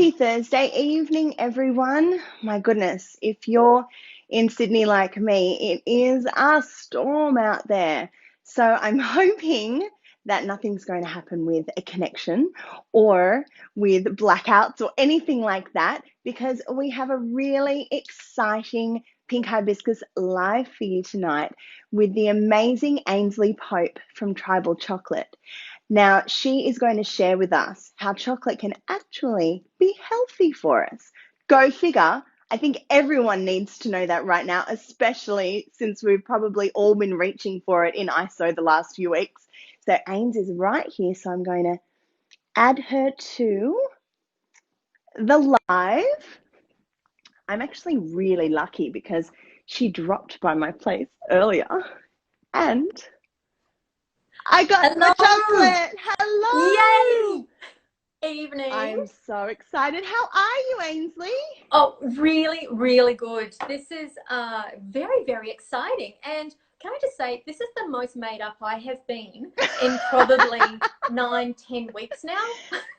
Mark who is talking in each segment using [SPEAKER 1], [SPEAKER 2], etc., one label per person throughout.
[SPEAKER 1] Happy Thursday evening, everyone. My goodness, if you're in Sydney like me, it is a storm out there. So I'm hoping that nothing's going to happen with a connection or with blackouts or anything like that, because we have a really exciting Pink Hibiscus live for you tonight with the amazing Ainsley Pope from Tribal Chocolate. Now, she is going to share with us how chocolate can actually be healthy for us. Go figure. I think everyone needs to know that right now, especially since we've probably all been reaching for it in ISO the last few weeks. So Ains is right here, so I'm going to add her to the live. I'm actually really lucky because she dropped by my place earlier and I got
[SPEAKER 2] Hello.
[SPEAKER 1] the chocolate. Hello.
[SPEAKER 2] Yay! Evening.
[SPEAKER 1] I'm so excited. How are you, Ainsley?
[SPEAKER 2] Oh, really, really good. This is very, very exciting. And can I just say, this is the most made up I have been in probably 9-10 weeks now.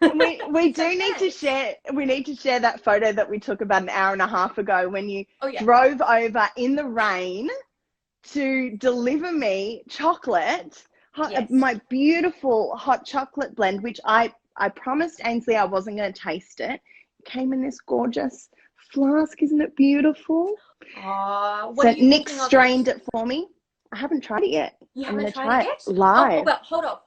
[SPEAKER 1] We do need to share. We need to share that photo that we took about an hour and a half ago when you drove over in the rain to deliver me chocolate.
[SPEAKER 2] Yes.
[SPEAKER 1] My beautiful hot chocolate blend, which I promised Ainsley I wasn't going to taste it. It came in this gorgeous flask. Isn't it beautiful?
[SPEAKER 2] What
[SPEAKER 1] so Nick strained it for me. I haven't tried it yet.
[SPEAKER 2] You
[SPEAKER 1] I'm going
[SPEAKER 2] haven't
[SPEAKER 1] to
[SPEAKER 2] tried
[SPEAKER 1] try
[SPEAKER 2] it
[SPEAKER 1] it
[SPEAKER 2] yet?
[SPEAKER 1] live.
[SPEAKER 2] Oh, but hold off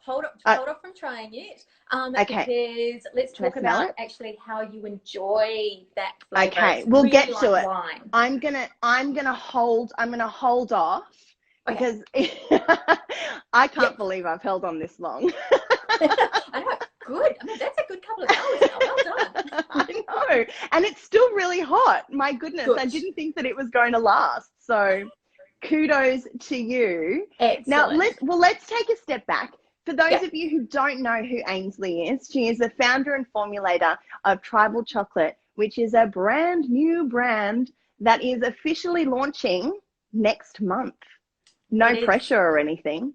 [SPEAKER 2] from trying it.
[SPEAKER 1] Okay.
[SPEAKER 2] Because let's talk about actually how you enjoy that flavor.
[SPEAKER 1] Okay,
[SPEAKER 2] It's
[SPEAKER 1] we'll
[SPEAKER 2] really
[SPEAKER 1] get
[SPEAKER 2] like
[SPEAKER 1] to it.
[SPEAKER 2] wine.
[SPEAKER 1] I'm gonna hold off because I can't believe I've held on this long.
[SPEAKER 2] I know, good. I mean, that's a good couple of hours now. Well done.
[SPEAKER 1] I know, and it's still really hot. My goodness,
[SPEAKER 2] Good.
[SPEAKER 1] I didn't think that it was going to last. So, kudos to you.
[SPEAKER 2] Excellent.
[SPEAKER 1] Now, let's take a step back. For those of you who don't know who Ainsley is, she is the founder and formulator of Tribal Chocolate, which is a brand new brand that is officially launching next month. No pressure or anything.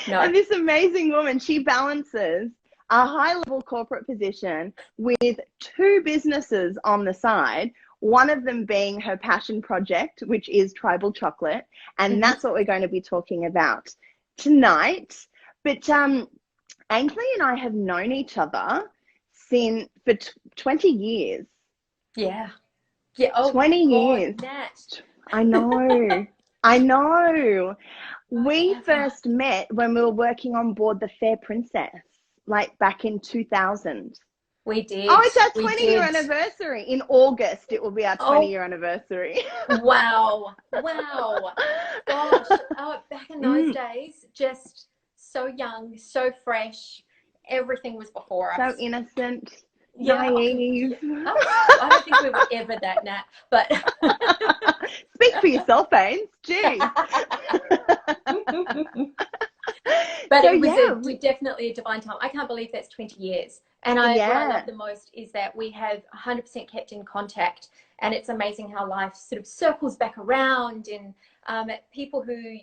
[SPEAKER 2] No.
[SPEAKER 1] And this amazing woman, she balances a high-level corporate position with two businesses on the side, one of them being her passion project, which is Tribal Chocolate, and that's what we're going to be talking about tonight. But Ainsley and I have known each other for 20 years.
[SPEAKER 2] Yeah. Yeah. Oh,
[SPEAKER 1] 20 years.
[SPEAKER 2] Nat.
[SPEAKER 1] I know. I know. We first met when we were working on board the Fair Princess, like back in 2000.
[SPEAKER 2] We did.
[SPEAKER 1] Oh, it's our 20-year anniversary. In August, it will be our 20-year anniversary.
[SPEAKER 2] Wow. Wow. Gosh. Oh, back in those days, just so young, so fresh. Everything was before us.
[SPEAKER 1] So innocent, naive.
[SPEAKER 2] I don't think we were ever that, Nat. But
[SPEAKER 1] speak for yourself, Ains. Gee.
[SPEAKER 2] But so, it was definitely a divine time. I can't believe that's 20 years. And what I love the most is that we have 100% kept in contact. And it's amazing how life sort of circles back around. And people who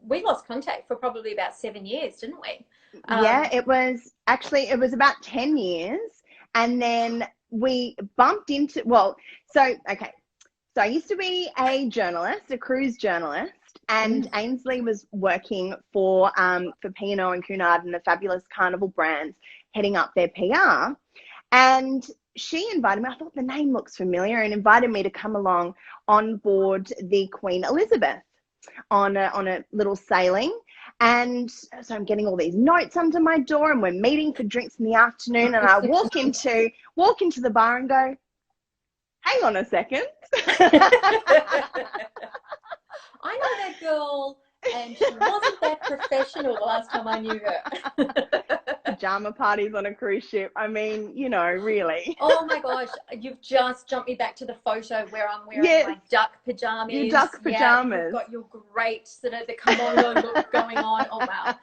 [SPEAKER 2] we lost contact for probably about 7 years, didn't we?
[SPEAKER 1] It was about 10 years. And then we bumped into, so I used to be a journalist, a cruise journalist. And Ainsley was working for P&O and Cunard and the fabulous Carnival brands, heading up their PR. And she invited me, I thought the name looks familiar, and invited me to come along on board the Queen Elizabeth on a little sailing. And so I'm getting all these notes under my door, and we're meeting for drinks in the afternoon. And I walk into the bar and go, hang on a second.
[SPEAKER 2] I know that girl, and she wasn't that professional the last time I knew her.
[SPEAKER 1] Pajama parties on a cruise ship. I mean, really.
[SPEAKER 2] Oh my gosh, you've just jumped me back to the photo where I'm wearing my duck pajamas.
[SPEAKER 1] Your duck pajamas.
[SPEAKER 2] You've got your great sort of the kimono look going on. Oh wow.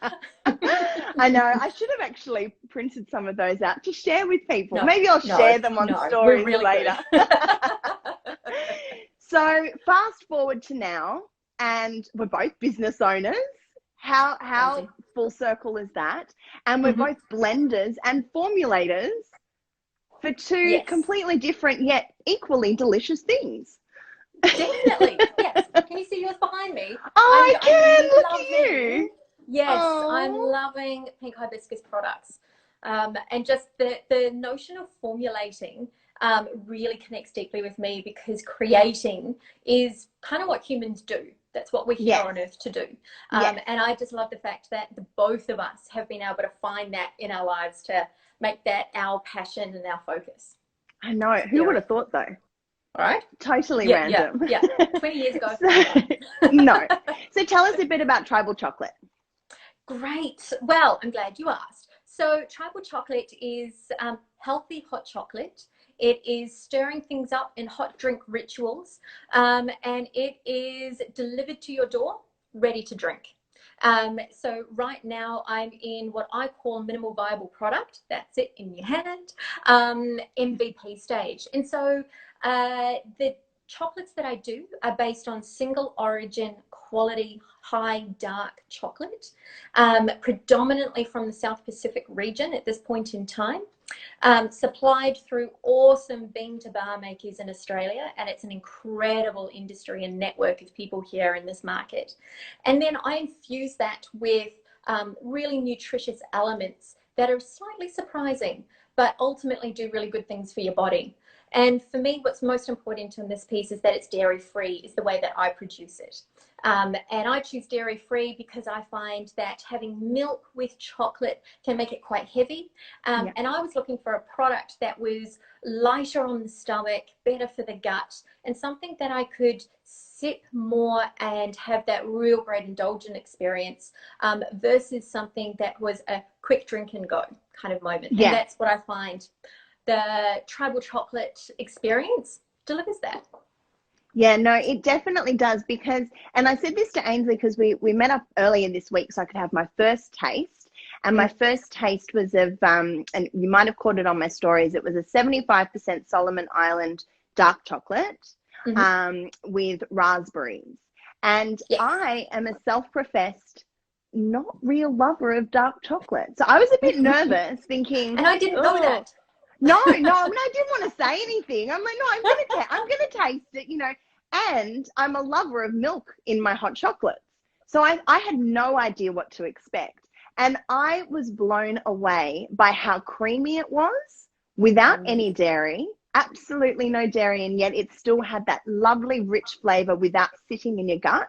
[SPEAKER 1] I know. I should have actually printed some of those out to share with people. Maybe I'll share them on stories later. So fast forward to now. And we're both business owners. How full circle is that? And we're both blenders and formulators for two completely different yet equally delicious things.
[SPEAKER 2] Definitely. Yes. Can you see yours behind me?
[SPEAKER 1] Oh, I can. Look at you.
[SPEAKER 2] Yes, I'm loving Pink Hibiscus products. And just the notion of formulating really connects deeply with me, because creating is kind of what humans do. That's what we're here on earth to do. And I just love the fact that the both of us have been able to find that in our lives to make that our passion and our focus.
[SPEAKER 1] I know. Who would have thought, though?
[SPEAKER 2] All right.
[SPEAKER 1] Totally random.
[SPEAKER 2] Yeah. 20 years ago.
[SPEAKER 1] No. So tell us a bit about Tribal Chocolate.
[SPEAKER 2] Great. Well, I'm glad you asked. So Tribal Chocolate is healthy hot chocolate. It is stirring things up in hot drink rituals, and it is delivered to your door, ready to drink. So right now I'm in what I call minimal viable product. That's it in your hand, MVP stage. And so the chocolates that I do are based on single origin quality high dark chocolate, predominantly from the South Pacific region at this point in time, supplied through awesome bean to bar makers in Australia, and it's an incredible industry and network of people here in this market. And then I infuse that with really nutritious elements that are slightly surprising, but ultimately do really good things for your body. And for me, what's most important in this piece is that it's dairy-free, is the way that I produce it. And I choose dairy-free because I find that having milk with chocolate can make it quite heavy. And I was looking for a product that was lighter on the stomach, better for the gut, and something that I could sip more and have that real great indulgent experience, versus something that was a quick drink and go kind of moment. And that's what I find the Tribal Chocolate experience delivers that.
[SPEAKER 1] Yeah, no, it definitely does, because, and I said this to Ainsley because we met up earlier this week so I could have my first taste. And my first taste was of, and you might have caught it on my stories, it was a 75% Solomon Island dark chocolate with raspberries. And I am a self-professed not real lover of dark chocolate. So I was a bit nervous thinking.
[SPEAKER 2] And I didn't know that.
[SPEAKER 1] No, I mean, I didn't want to say anything. I'm like, no, I'm gonna taste it, you know. And I'm a lover of milk in my hot chocolates, so I had no idea what to expect, and I was blown away by how creamy it was without any dairy, absolutely no dairy, and yet it still had that lovely rich flavor without sitting in your gut.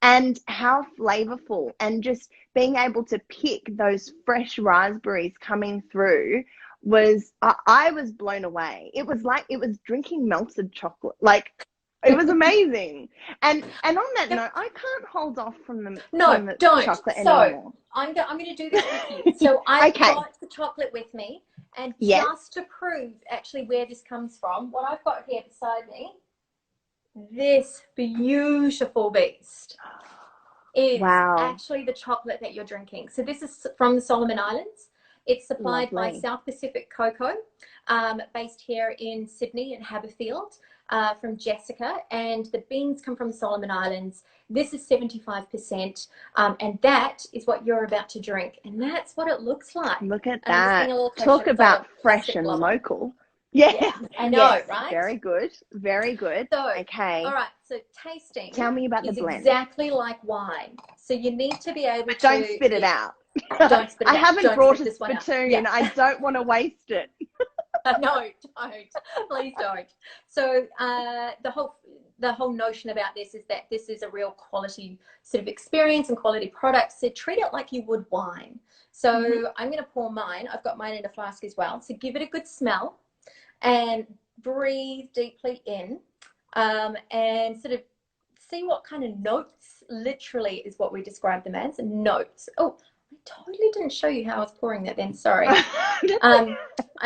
[SPEAKER 1] And how flavorful, and just being able to pick those fresh raspberries coming through was, I was blown away. It was like it was drinking melted chocolate. Like, it was amazing. And on that note, I can't hold off from the chocolate anymore.
[SPEAKER 2] So I'm going to do this with you. So I've got the chocolate with me, and just to prove actually where this comes from, what I've got here beside me, this beautiful beast is actually the chocolate that you're drinking. So this is from the Solomon Islands. It's supplied by South Pacific Cocoa, based here in Sydney and Haberfield, from Jessica, and the beans come from the Solomon Islands. This is 75%, and that is what you're about to drink, and that's what it looks like.
[SPEAKER 1] Look at that. Talk about fresh and local.
[SPEAKER 2] Yeah, I know, right?
[SPEAKER 1] Very good. Very good.
[SPEAKER 2] So,
[SPEAKER 1] okay.
[SPEAKER 2] All right, so tasting.
[SPEAKER 1] Tell me about the blend.
[SPEAKER 2] Exactly like wine. So you need to be able to...
[SPEAKER 1] Don't spit it out.
[SPEAKER 2] Don't spit it out.
[SPEAKER 1] I haven't brought a spittoon and I don't want to waste it.
[SPEAKER 2] No, don't. Please don't. So the whole notion about this is that this is a real quality sort of experience and quality product. So treat it like you would wine. So I'm going to pour mine. I've got mine in a flask as well. So give it a good smell and breathe deeply in, and sort of see what kind of notes, literally is what we describe them as, notes. Oh, I totally didn't show you how I was pouring that then, sorry. I'm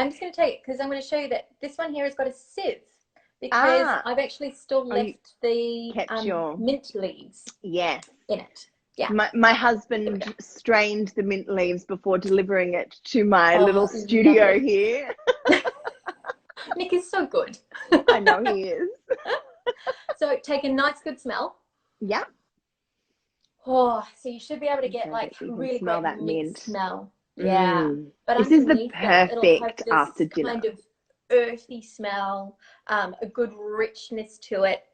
[SPEAKER 2] just going to take it because I'm going to show you that this one here has got a sieve, because I've actually still left the mint leaves in it. Yeah.
[SPEAKER 1] My husband strained the mint leaves before delivering it to my little studio here.
[SPEAKER 2] Nick is so good.
[SPEAKER 1] I know he is.
[SPEAKER 2] So take a nice good smell.
[SPEAKER 1] Yeah.
[SPEAKER 2] Oh, so you should be able to get like really great mint smell. Yeah. But
[SPEAKER 1] this is the perfect after dinner.
[SPEAKER 2] earthy smell, a good richness to it.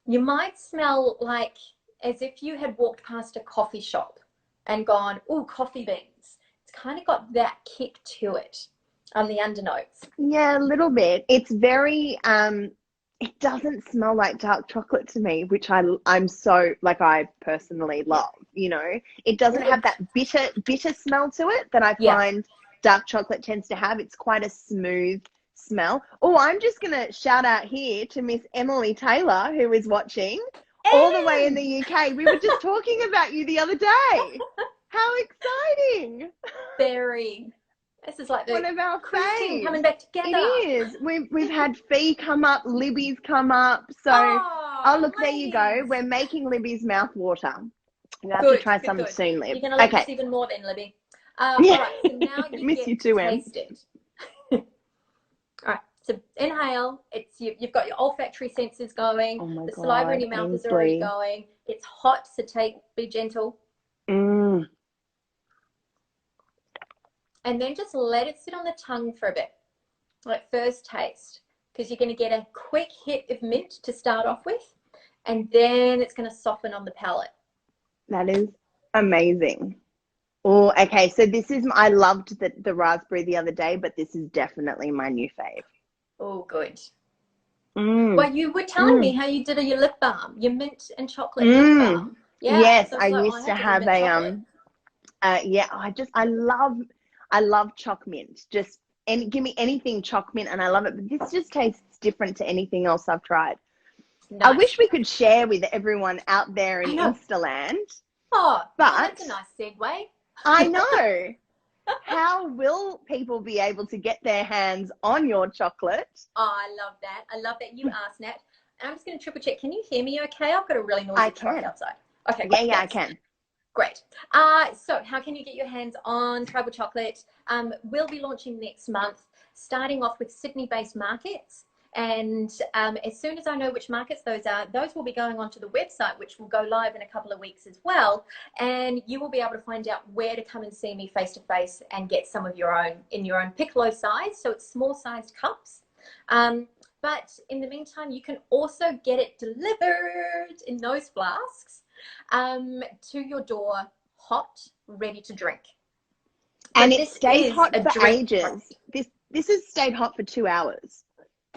[SPEAKER 2] You might smell like as if you had walked past a coffee shop and gone, oh, coffee beans. It's kind of got that kick to it on the undernotes.
[SPEAKER 1] Yeah, a little bit. It's very, it doesn't smell like dark chocolate to me, which I'm so, like, I personally love, you know. It doesn't have that bitter smell to it that I find dark chocolate tends to have. It's quite a smooth smell. Oh, I'm just going to shout out here to Miss Emily Taylor, who is watching all the way in the UK. We were just talking about you the other day. How exciting.
[SPEAKER 2] Very. This is like the
[SPEAKER 1] one of our faves
[SPEAKER 2] coming back together.
[SPEAKER 1] It is. We've had Fee come up, Libby's come up. So, oh look, there you go. We're making Libby's mouth water. You have to try some soon, Lib.
[SPEAKER 2] You're going to like this even more then, Libby. All right, so now you
[SPEAKER 1] miss you too,
[SPEAKER 2] taste it. All right, so inhale. You've got your olfactory senses going.
[SPEAKER 1] Oh
[SPEAKER 2] the saliva in your mouth is already going. It's hot, so be gentle. And then just let it sit on the tongue for a bit, like first taste, because you're going to get a quick hit of mint to start off with, and then it's going to soften on the palate.
[SPEAKER 1] That is amazing. Oh, okay. So this is, I loved the raspberry the other day, but this is definitely my new fave.
[SPEAKER 2] Oh, good. Well, you were telling me how you did your lip balm, your mint and chocolate lip balm. Yeah,
[SPEAKER 1] yes, so I used to have I love choc mint. Give me anything choc mint and I love it. But this just tastes different to anything else I've tried. Nice. I wish we could share with everyone out there in Instaland.
[SPEAKER 2] Oh, that's a nice segue.
[SPEAKER 1] I know. How will people be able to get their hands on your chocolate?
[SPEAKER 2] Oh, I love that. I love that you asked, Nat. And I'm just going to triple check. Can you hear me okay? I've got a really noisy truck outside. Okay.
[SPEAKER 1] Yeah, I can.
[SPEAKER 2] Great. So how can you get your hands on Tribal Chocolate? We'll be launching next month, starting off with Sydney-based markets. And as soon as I know which markets those are, those will be going onto the website, which will go live in a couple of weeks as well. And you will be able to find out where to come and see me face-to-face and get some of your own in your own piccolo size. So it's small-sized cups. But in the meantime, you can also get it delivered in those flasks to your door, hot, ready to drink. So
[SPEAKER 1] and it stays hot for ages. This has stayed hot for 2 hours.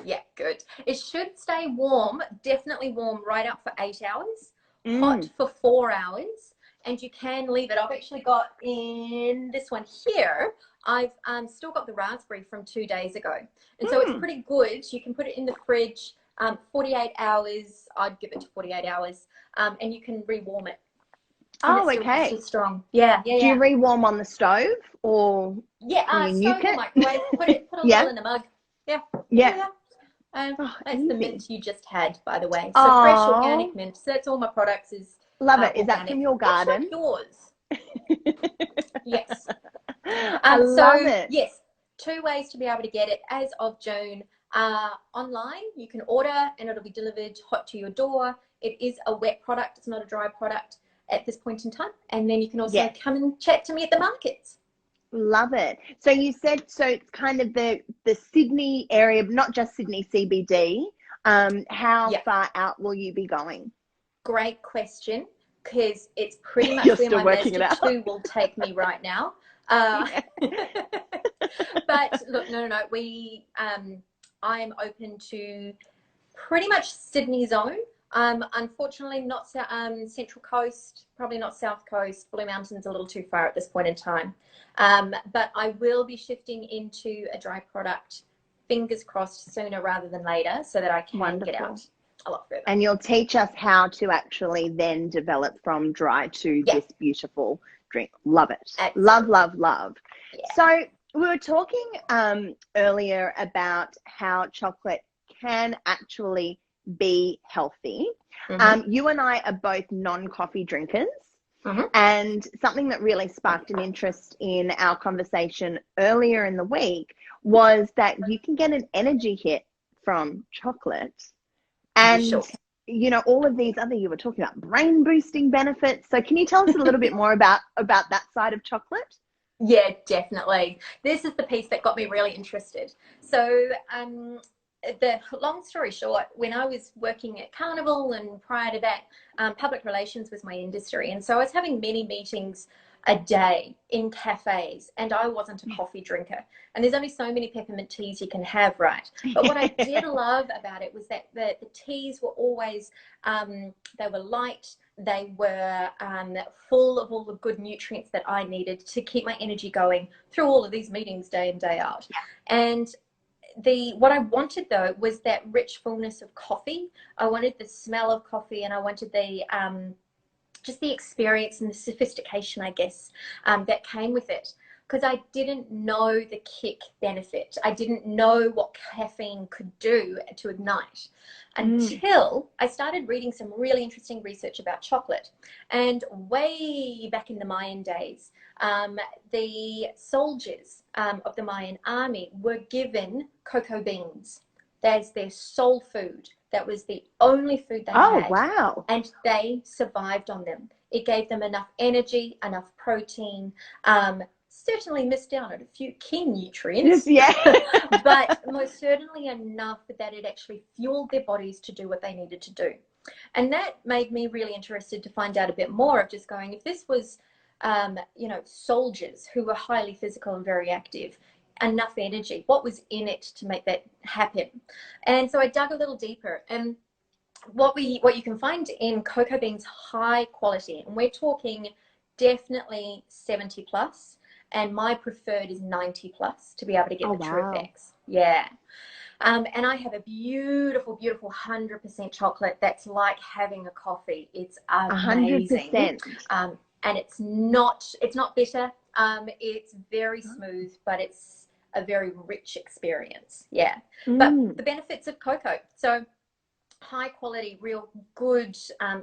[SPEAKER 2] Yeah, good. It should stay warm, definitely warm, right up for 8 hours, hot for 4 hours, and you can leave it. I've actually got in this one here, I've still got the raspberry from 2 days ago. And so it's pretty good. You can put it in the fridge 48 hours. I'd give it to 48 hours, and you can rewarm it.
[SPEAKER 1] Oh, okay.
[SPEAKER 2] It's strong. Yeah.
[SPEAKER 1] Do you rewarm on the stove or
[SPEAKER 2] nuke it? Microwave. Put a little in a mug. Yeah. That's the mint you just had, by the way. So fresh organic mint. So that's all my products is.
[SPEAKER 1] Love it. Is that from your garden?
[SPEAKER 2] Yours. Yes.
[SPEAKER 1] I love it.
[SPEAKER 2] Yes, 2 ways to be able to get it as of June. Online, you can order and it'll be delivered hot to your door. It is a wet product. It's not a dry product at this point in time. And then you can also come and chat to me at the markets.
[SPEAKER 1] Love it. So you said, so it's kind of the Sydney area, not just Sydney CBD. How far out will you be going?
[SPEAKER 2] Great question, because it's pretty much where my Mazda 2 will take me right now. But look, no. I'm open to pretty much Sydney zone. Unfortunately, not Central Coast, probably not South Coast. Blue Mountain's a little too far at this point in time. But I will be shifting into a dry product, fingers crossed, sooner rather than later, so that I can get out a lot further.
[SPEAKER 1] And you'll teach us how to actually then develop from dry to this beautiful drink. Love it. Absolutely. Love. Yeah. So we were talking earlier about how chocolate can actually be healthy. You and I are both non-coffee drinkers. And something that really sparked an interest in our conversation earlier in the week was that you can get an energy hit from chocolate. And, you know, all of these other, you were talking about brain boosting benefits. So can you tell us a little bit more about that side of chocolate?
[SPEAKER 2] Yeah, definitely. This is the piece that got me really interested. So, the long story short, when I was working at Carnival and prior to that, public relations was my industry. And so I was having many meetings a day in cafes, and I wasn't a coffee drinker. And there's only so many peppermint teas you can have, right? But what I did love about it was that the teas were always, they were light, they were full of all the good nutrients that I needed to keep my energy going through all of these meetings day in, day out. Yeah. And what I wanted though was that rich fullness of coffee. I wanted the smell of coffee, and I wanted the just the experience and the sophistication, I guess, that came with it. Because I didn't know the kick benefit. I didn't know what caffeine could do to ignite until I started reading some really interesting research about chocolate. And way back in the Mayan days, the soldiers of the Mayan army were given cocoa beans. That's their soul food. That was the only food they had.
[SPEAKER 1] Oh, wow.
[SPEAKER 2] And they survived on them. It gave them enough energy, enough protein, certainly missed out on a few key nutrients,
[SPEAKER 1] yeah.
[SPEAKER 2] but most certainly enough that it actually fueled their bodies to do what they needed to do. And that made me really interested to find out a bit more of just going, if this was, you know, soldiers who were highly physical and very active, enough energy, what was in it to make that happen? And so I dug a little deeper, and what you can find in cocoa beans high quality, and we're talking definitely 70 plus, and my preferred is 90 plus to be able to get the true effects. Yeah. And I have a beautiful, beautiful 100% chocolate that's like having a coffee. It's amazing.
[SPEAKER 1] 100%.
[SPEAKER 2] And it's not bitter. It's very smooth, but it's a very rich experience. Yeah. But the benefits of cocoa. So high quality, real good,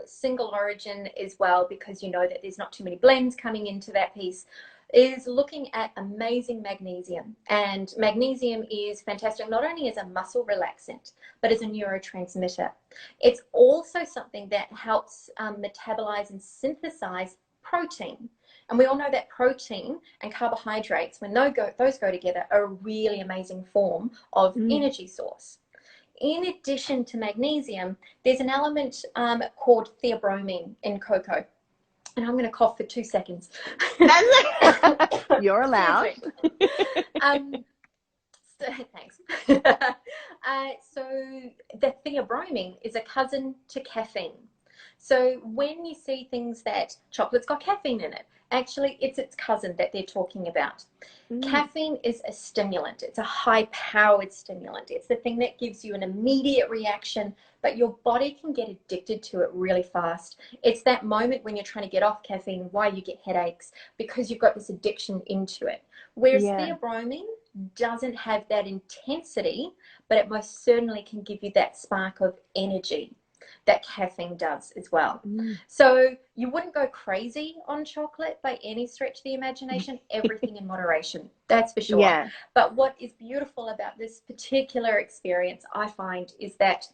[SPEAKER 2] single origin as well, because you know that there's not too many blends coming into that piece, is looking at amazing magnesium. And magnesium is fantastic not only as a muscle relaxant, but as a neurotransmitter. It's also something that helps metabolize and synthesize protein. And we all know that protein and carbohydrates, when those go together, are a really amazing form of energy source. In addition to magnesium, there's an element called theobromine in cocoa. And I'm going to cough for 2 seconds.
[SPEAKER 1] You're allowed.
[SPEAKER 2] Thanks. So the theobromine is a cousin to caffeine. So when you see things that chocolate's got caffeine in it, actually it's its cousin that they're talking about. Caffeine is a stimulant. It's a high-powered stimulant. It's the thing that gives you an immediate reaction, but your body can get addicted to it really fast. It's that moment when you're trying to get off caffeine, why you get headaches, because you've got this addiction into it. Whereas theobromine doesn't have that intensity, but it most certainly can give you that spark of energy that caffeine does as well. So you wouldn't go crazy on chocolate by any stretch of the imagination. Everything in moderation, that's for sure. Yeah. But what is beautiful about this particular experience, I find, is that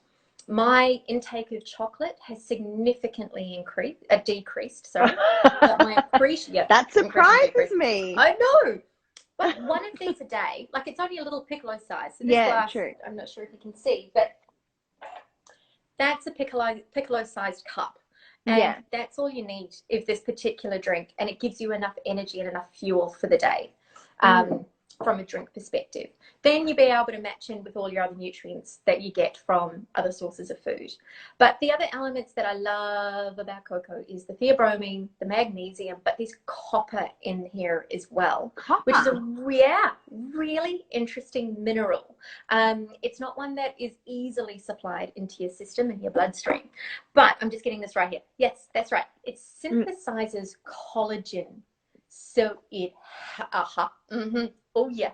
[SPEAKER 2] my intake of chocolate has significantly decreased. Sorry, but my appreciation.
[SPEAKER 1] That surprises me.
[SPEAKER 2] I know. But one of these a day, like it's only a little piccolo size. So this glass, true. I'm not sure if you can see, but that's a piccolo-sized cup. And that's all you need of this particular drink. And it gives you enough energy and enough fuel for the day from a drink perspective. Then you'll be able to match in with all your other nutrients that you get from other sources of food. But the other elements that I love about cocoa is the theobromine, the magnesium, but there's copper in here as well. Copper? Which is a really interesting mineral. It's not one that is easily supplied into your system and your bloodstream. But I'm just getting this right here. Yes, that's right. It synthesizes collagen. So it, oh yeah,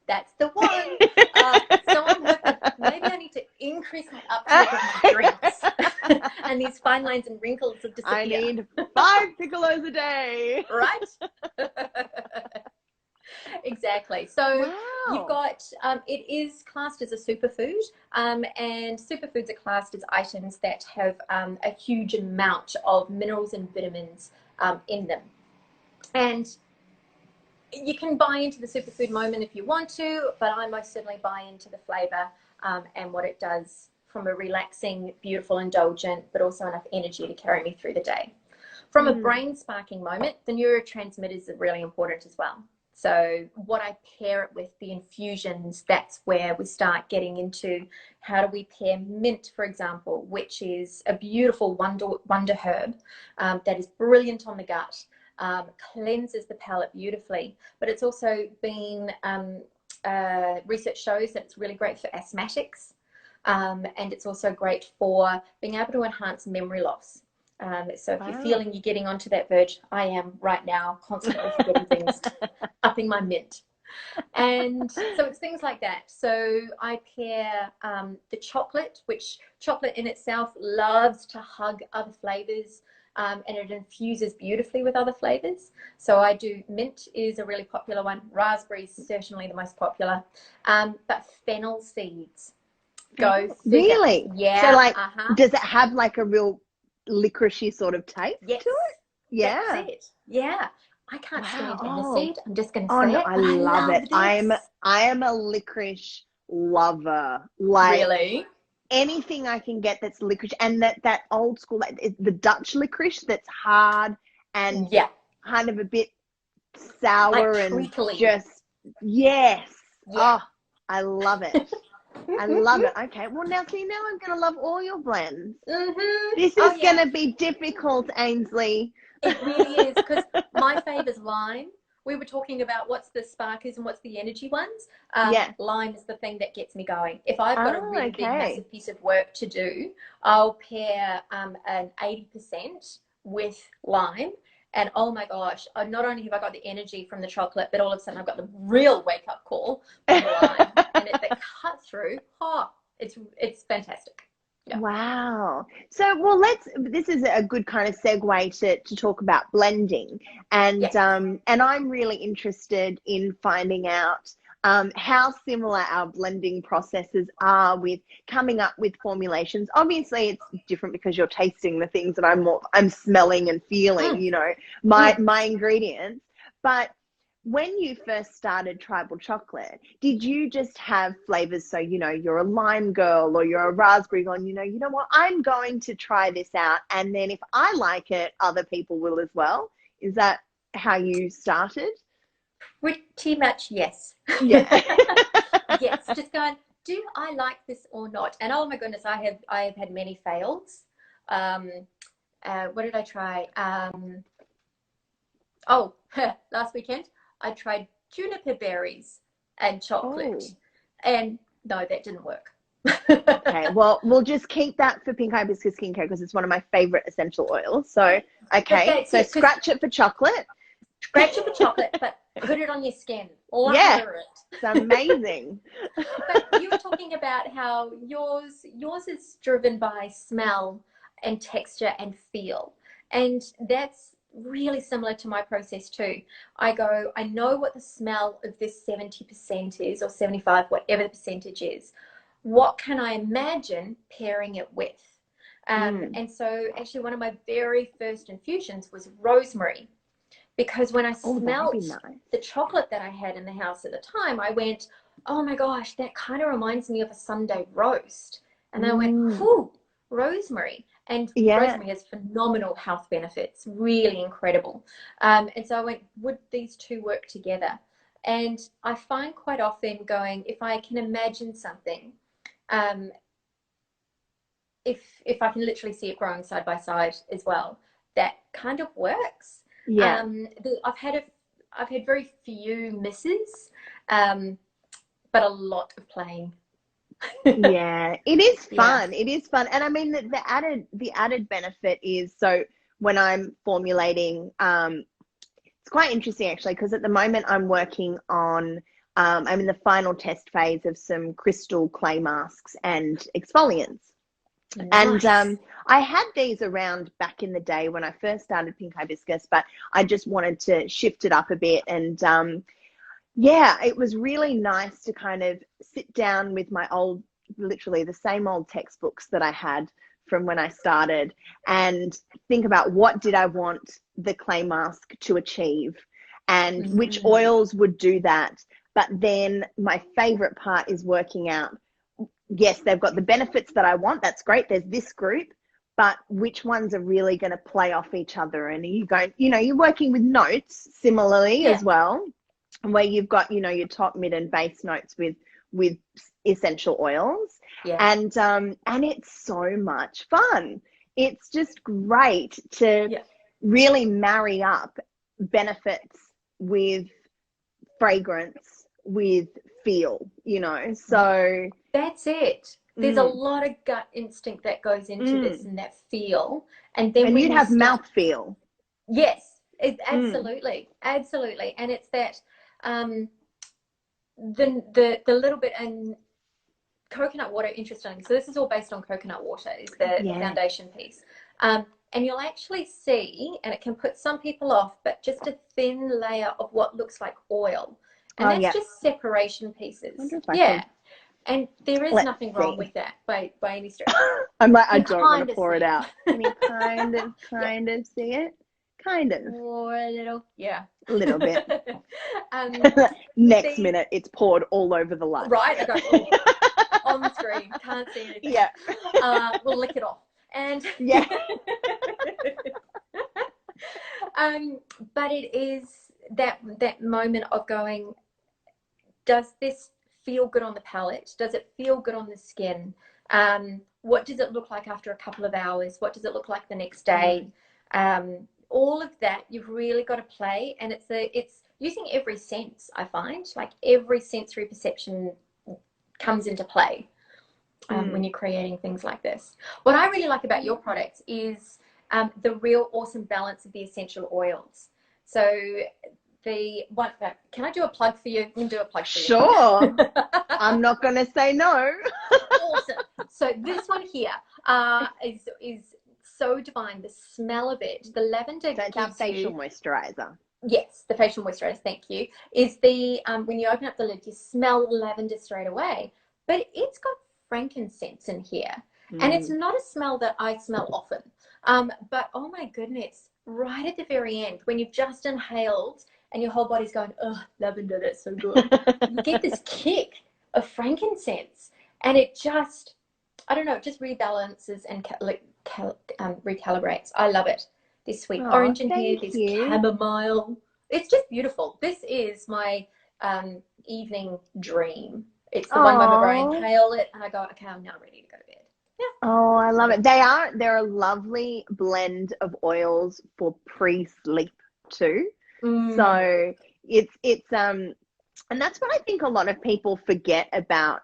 [SPEAKER 2] that's the one. So I'm hoping maybe I need to increase my uptake of my drinks. And these fine lines and wrinkles will disappear.
[SPEAKER 1] I need 5 piccolos a day.
[SPEAKER 2] Right? Exactly. So you've got, it is classed as a superfood, and superfoods are classed as items that have a huge amount of minerals and vitamins in them. And You can buy into the superfood moment if you want to, but I most certainly buy into the flavor and what it does from a relaxing, beautiful, indulgent, but also enough energy to carry me through the day. From a brain sparking moment, the neurotransmitters are really important as well. So what I pair it with, the infusions, that's where we start getting into how do we pair mint, for example, which is a beautiful wonder herb that is brilliant on the gut, cleanses the palate beautifully, but it's also been, research shows that it's really great for asthmatics, and it's also great for being able to enhance memory loss. So if you're feeling you're getting onto that verge, I am right now, constantly forgetting things, upping my mint. And so it's things like that. So I pair the chocolate, which chocolate in itself loves to hug other flavors, and it infuses beautifully with other flavors. So I do, mint is a really popular one. Raspberry is certainly the most popular. But fennel seeds, go figure.
[SPEAKER 1] Really?
[SPEAKER 2] Yeah.
[SPEAKER 1] So like, does it have like a real licoricey sort of taste to it?
[SPEAKER 2] Yeah. That's it. Yeah. I can't stand aniseed. I'm just going to say it.
[SPEAKER 1] I love it. I am a licorice lover. Like, really? Anything I can get that's licorice, and that old school, like the Dutch licorice that's hard and kind of a bit sour, like, and just oh, I love it. I love it. Okay, well now I'm gonna love all your blends. This is gonna be difficult, Ainsley.
[SPEAKER 2] It really is, because my favorite's lime. We were talking about what's the sparkers and what's the energy ones. Lime is the thing that gets me going. If I've got a really big, massive piece of work to do, I'll pair an 80% with lime. And oh my gosh, not only have I got the energy from the chocolate, but all of a sudden I've got the real wake-up call from the lime. And the cut through, it's fantastic. Yeah.
[SPEAKER 1] Wow. So, well, this is a good kind of segue to talk about blending. And and I'm really interested in finding out how similar our blending processes are with coming up with formulations. Obviously, it's different because you're tasting the things that I'm smelling and feeling, you know, my ingredients. But when you first started Tribal Chocolate, did you just have flavors? So, you know, you're a lime girl or you're a raspberry girl, and you know what, I'm going to try this out. And then if I like it, other people will as well. Is that how you started?
[SPEAKER 2] Pretty much, yes.
[SPEAKER 1] Yeah.
[SPEAKER 2] Yes, just going, do I like this or not? And oh my goodness, I have had many fails. What did I try? Last weekend I tried juniper berries and chocolate, and no, that didn't work.
[SPEAKER 1] Okay, well, we'll just keep that for Pink Hibiscus skincare because it's one of my favorite essential oils. So, okay, so scratch it for chocolate.
[SPEAKER 2] Scratch it for chocolate, but put it on your skin. Lather it.
[SPEAKER 1] It's amazing.
[SPEAKER 2] But you were talking about how yours is driven by smell and texture and feel, and that's really similar to my process too. I know what the smell of this 70% is, or 75, whatever the percentage is. What can I imagine pairing it with? And so actually one of my very first infusions was rosemary, because when I smelled the chocolate that I had in the house at the time, I went, oh my gosh, that kind of reminds me of a Sunday roast. And then I went, whew, rosemary. And rosemary has phenomenal health benefits, really incredible. And so I went, would these two work together? And I find quite often going, if I can imagine something, if I can literally see it growing side by side as well, that kind of works. Yeah. I've had very few misses, but a lot of playing.
[SPEAKER 1] Yeah, it is fun. It is fun. And I mean, the added benefit is, so when I'm formulating, it's quite interesting actually, because at the moment I'm working on, I'm in the final test phase of some crystal clay masks and exfoliants. Nice. And I had these around back in the day when I first started Pink Hibiscus, but I just wanted to shift it up a bit. And it was really nice to kind of sit down with my literally the same old textbooks that I had from when I started, and think about what did I want the clay mask to achieve. and which oils would do that. But then my favorite part is working out, yes, they've got the benefits that I want. That's great. There's this group, but which ones are really going to play off each other? And you go, you know, you're working with notes similarly as well, where you've got, you know, your top, mid, and base notes with essential oils. And it's so much fun. It's just great to really marry up benefits with fragrance, with feel, you know. So
[SPEAKER 2] that's it. There's a lot of gut instinct that goes into this, and that feel. And then
[SPEAKER 1] you'd have mouth feel.
[SPEAKER 2] Yes, absolutely. Absolutely. And it's that the little bit, and coconut water, interesting. So this is all based on coconut water, is the foundation piece. And you'll actually see, and it can put some people off, but just a thin layer of what looks like oil. And that's just separation pieces. And there is nothing wrong with that by any stretch.
[SPEAKER 1] I'm like, I don't want to pour it out. Can you kind of see it? Kind of.
[SPEAKER 2] Or a little. Yeah.
[SPEAKER 1] A little bit. Next minute, it's poured all over the light.
[SPEAKER 2] Right. I go, on the screen. Can't see anything.
[SPEAKER 1] Yeah.
[SPEAKER 2] We'll lick it off. And but it is that moment of going, does this feel good on the palate? Does it feel good on the skin? What does it look like after a couple of hours? What does it look like the next day? All of that, you've really got to play, and it's using every sense. I find, like, every sensory perception comes into play when you're creating things like this. What I really like about your products is the real awesome balance of the essential oils. So the one, can I do a plug for you? You can do a plug for you.
[SPEAKER 1] Sure. I'm not going to say no.
[SPEAKER 2] Awesome. So this one here is so divine. The smell of it, the lavender.
[SPEAKER 1] So it's our facial moisturizer.
[SPEAKER 2] Yes, the facial moisturizer. Thank you. Is the when you open up the lid, you smell the lavender straight away, but it's got frankincense in here, and it's not a smell that I smell often. But oh my goodness, right at the very end, when you've just inhaled and your whole body's going, oh, lavender, that's so good. You get this kick of frankincense, and it just, I don't know, it just rebalances and recalibrates. I love it. There's sweet orange in here. There's chamomile. It's just beautiful. This is my evening dream. It's the one moment where I inhale it and I go, okay, I'm now ready to go to bed. Yeah.
[SPEAKER 1] Oh, I love it. They're a lovely blend of oils for pre-sleep too. So it's and that's what I think a lot of people forget about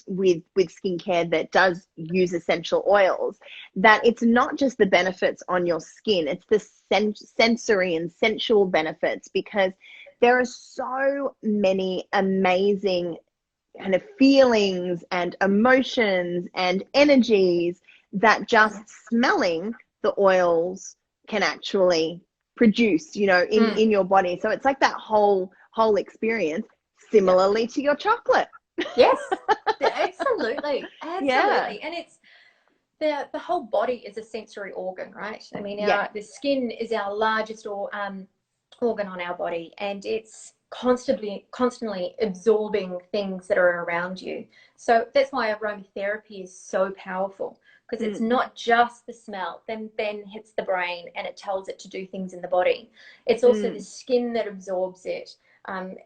[SPEAKER 1] with skincare that does use essential oils, that it's not just the benefits on your skin, it's the sensory and sensual benefits, because there are so many amazing kind of feelings and emotions and energies that just smelling the oils can actually produce, you know, in your body. So it's like that whole experience, similarly to your chocolate.
[SPEAKER 2] Yes, absolutely. And it's the whole body is a sensory organ, right? I mean, the skin is our largest organ on our body, and it's constantly absorbing things that are around you. So that's why aromatherapy is so powerful, because it's not just the smell then hits the brain and it tells it to do things in the body. It's also the skin that absorbs it.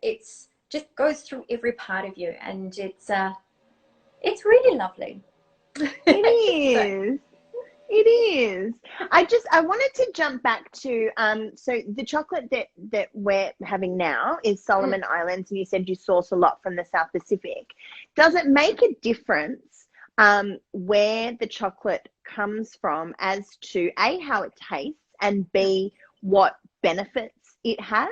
[SPEAKER 2] It's just goes through every part of you, and it's really lovely.
[SPEAKER 1] It is. It is. I wanted to jump back to so the chocolate that we're having now is Solomon Islands, and you said you source a lot from the South Pacific. Does it make a difference where the chocolate comes from as to A, how it tastes, and B, what benefits it has?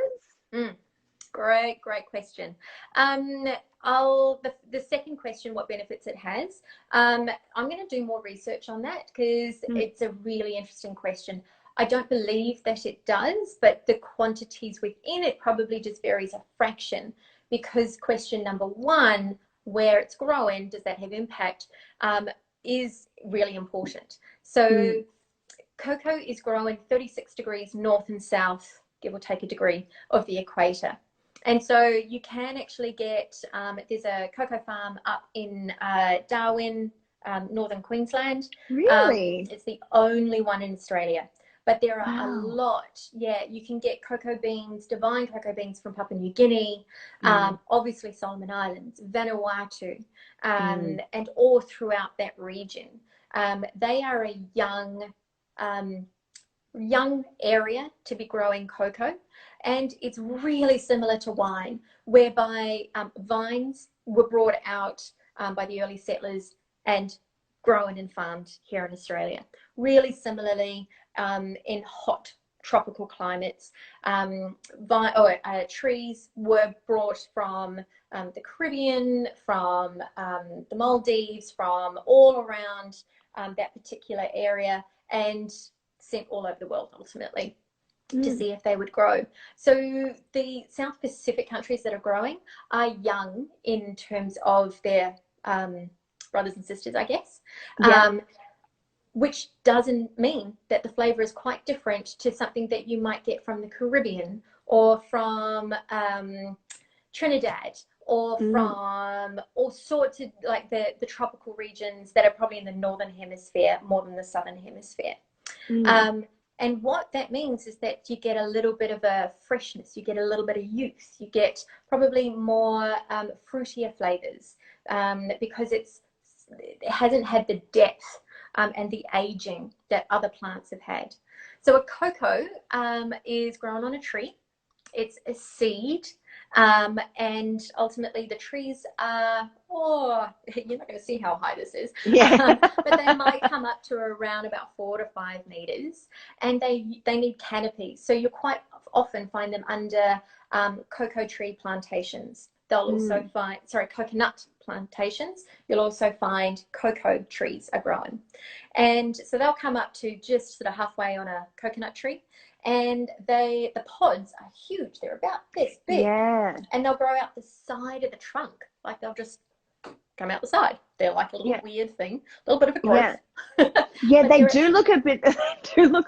[SPEAKER 2] Great question. The second question, what benefits it has, I'm going to do more research on that, because it's a really interesting question. I don't believe that it does, but the quantities within it probably just varies a fraction, because question number one, where it's growing, does that have impact, is really important. So cocoa is growing 36 degrees north and south give or take a degree of the equator. And so you can actually get, there's a cocoa farm up in Darwin, northern Queensland.
[SPEAKER 1] Really?
[SPEAKER 2] It's the only one in Australia. But there are a lot. Yeah, you can get cocoa beans, divine cocoa beans from Papua New Guinea, obviously Solomon Islands, Vanuatu, and all throughout that region. They are a young area to be growing cocoa, and it's really similar to wine, whereby vines were brought out by the early settlers and grown and farmed here in Australia. Really similarly, in hot tropical climates, trees were brought from the Caribbean, from the Maldives, from all around that particular area, and sent all over the world ultimately to see if they would grow. So the South Pacific countries that are growing are young in terms of their brothers and sisters, I guess. Which doesn't mean that the flavor is quite different to something that you might get from the Caribbean or from Trinidad or from all sorts of like the tropical regions that are probably in the northern hemisphere more than the southern hemisphere. And what that means is that you get a little bit of a freshness, you get a little bit of youth, you get probably more fruitier flavors because it hasn't had the depth and the aging that other plants have had. So a cocoa is grown on a tree. It's a seed, and ultimately the trees are, you're not going to see how high this is, but they might come up to around about 4 to 5 meters, and they need canopies. So you quite often find them under cocoa tree plantations. They'll also find, coconut plantations. You'll also find cocoa trees are growing. And so they'll come up to just sort of halfway on a coconut tree. And the pods are huge. They're about this big. Yeah. And they'll grow out the side of the trunk. Like they'll just come out the side. They're like a little weird thing, a little bit of a growth.
[SPEAKER 1] Yeah, they do look a bit,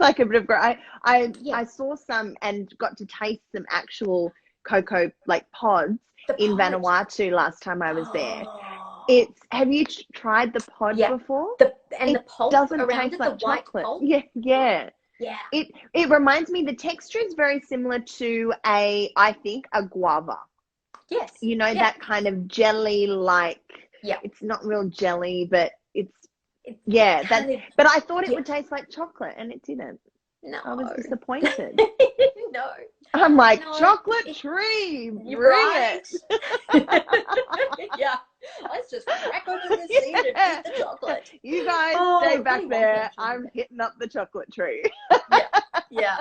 [SPEAKER 1] like a bit of growth. I saw some and got to taste some actual cocoa like pods in Vanuatu last time I was there. Have you tried the pod before?
[SPEAKER 2] The pulp
[SPEAKER 1] doesn't
[SPEAKER 2] around
[SPEAKER 1] taste
[SPEAKER 2] it,
[SPEAKER 1] like
[SPEAKER 2] the white
[SPEAKER 1] chocolate.
[SPEAKER 2] pulp.
[SPEAKER 1] Yeah. It reminds me, the texture is very similar to I think a guava.
[SPEAKER 2] Yes.
[SPEAKER 1] You know, that kind of jelly like. Yeah. It's not real jelly, but it's but I thought it would taste like chocolate, and it didn't.
[SPEAKER 2] No.
[SPEAKER 1] I was disappointed.
[SPEAKER 2] No.
[SPEAKER 1] I'm like, chocolate tree, bring it.
[SPEAKER 2] Yeah. Let's just crack open the seed and eat the chocolate.
[SPEAKER 1] You guys stay back there. I'm hitting up the chocolate tree.
[SPEAKER 2] Yeah.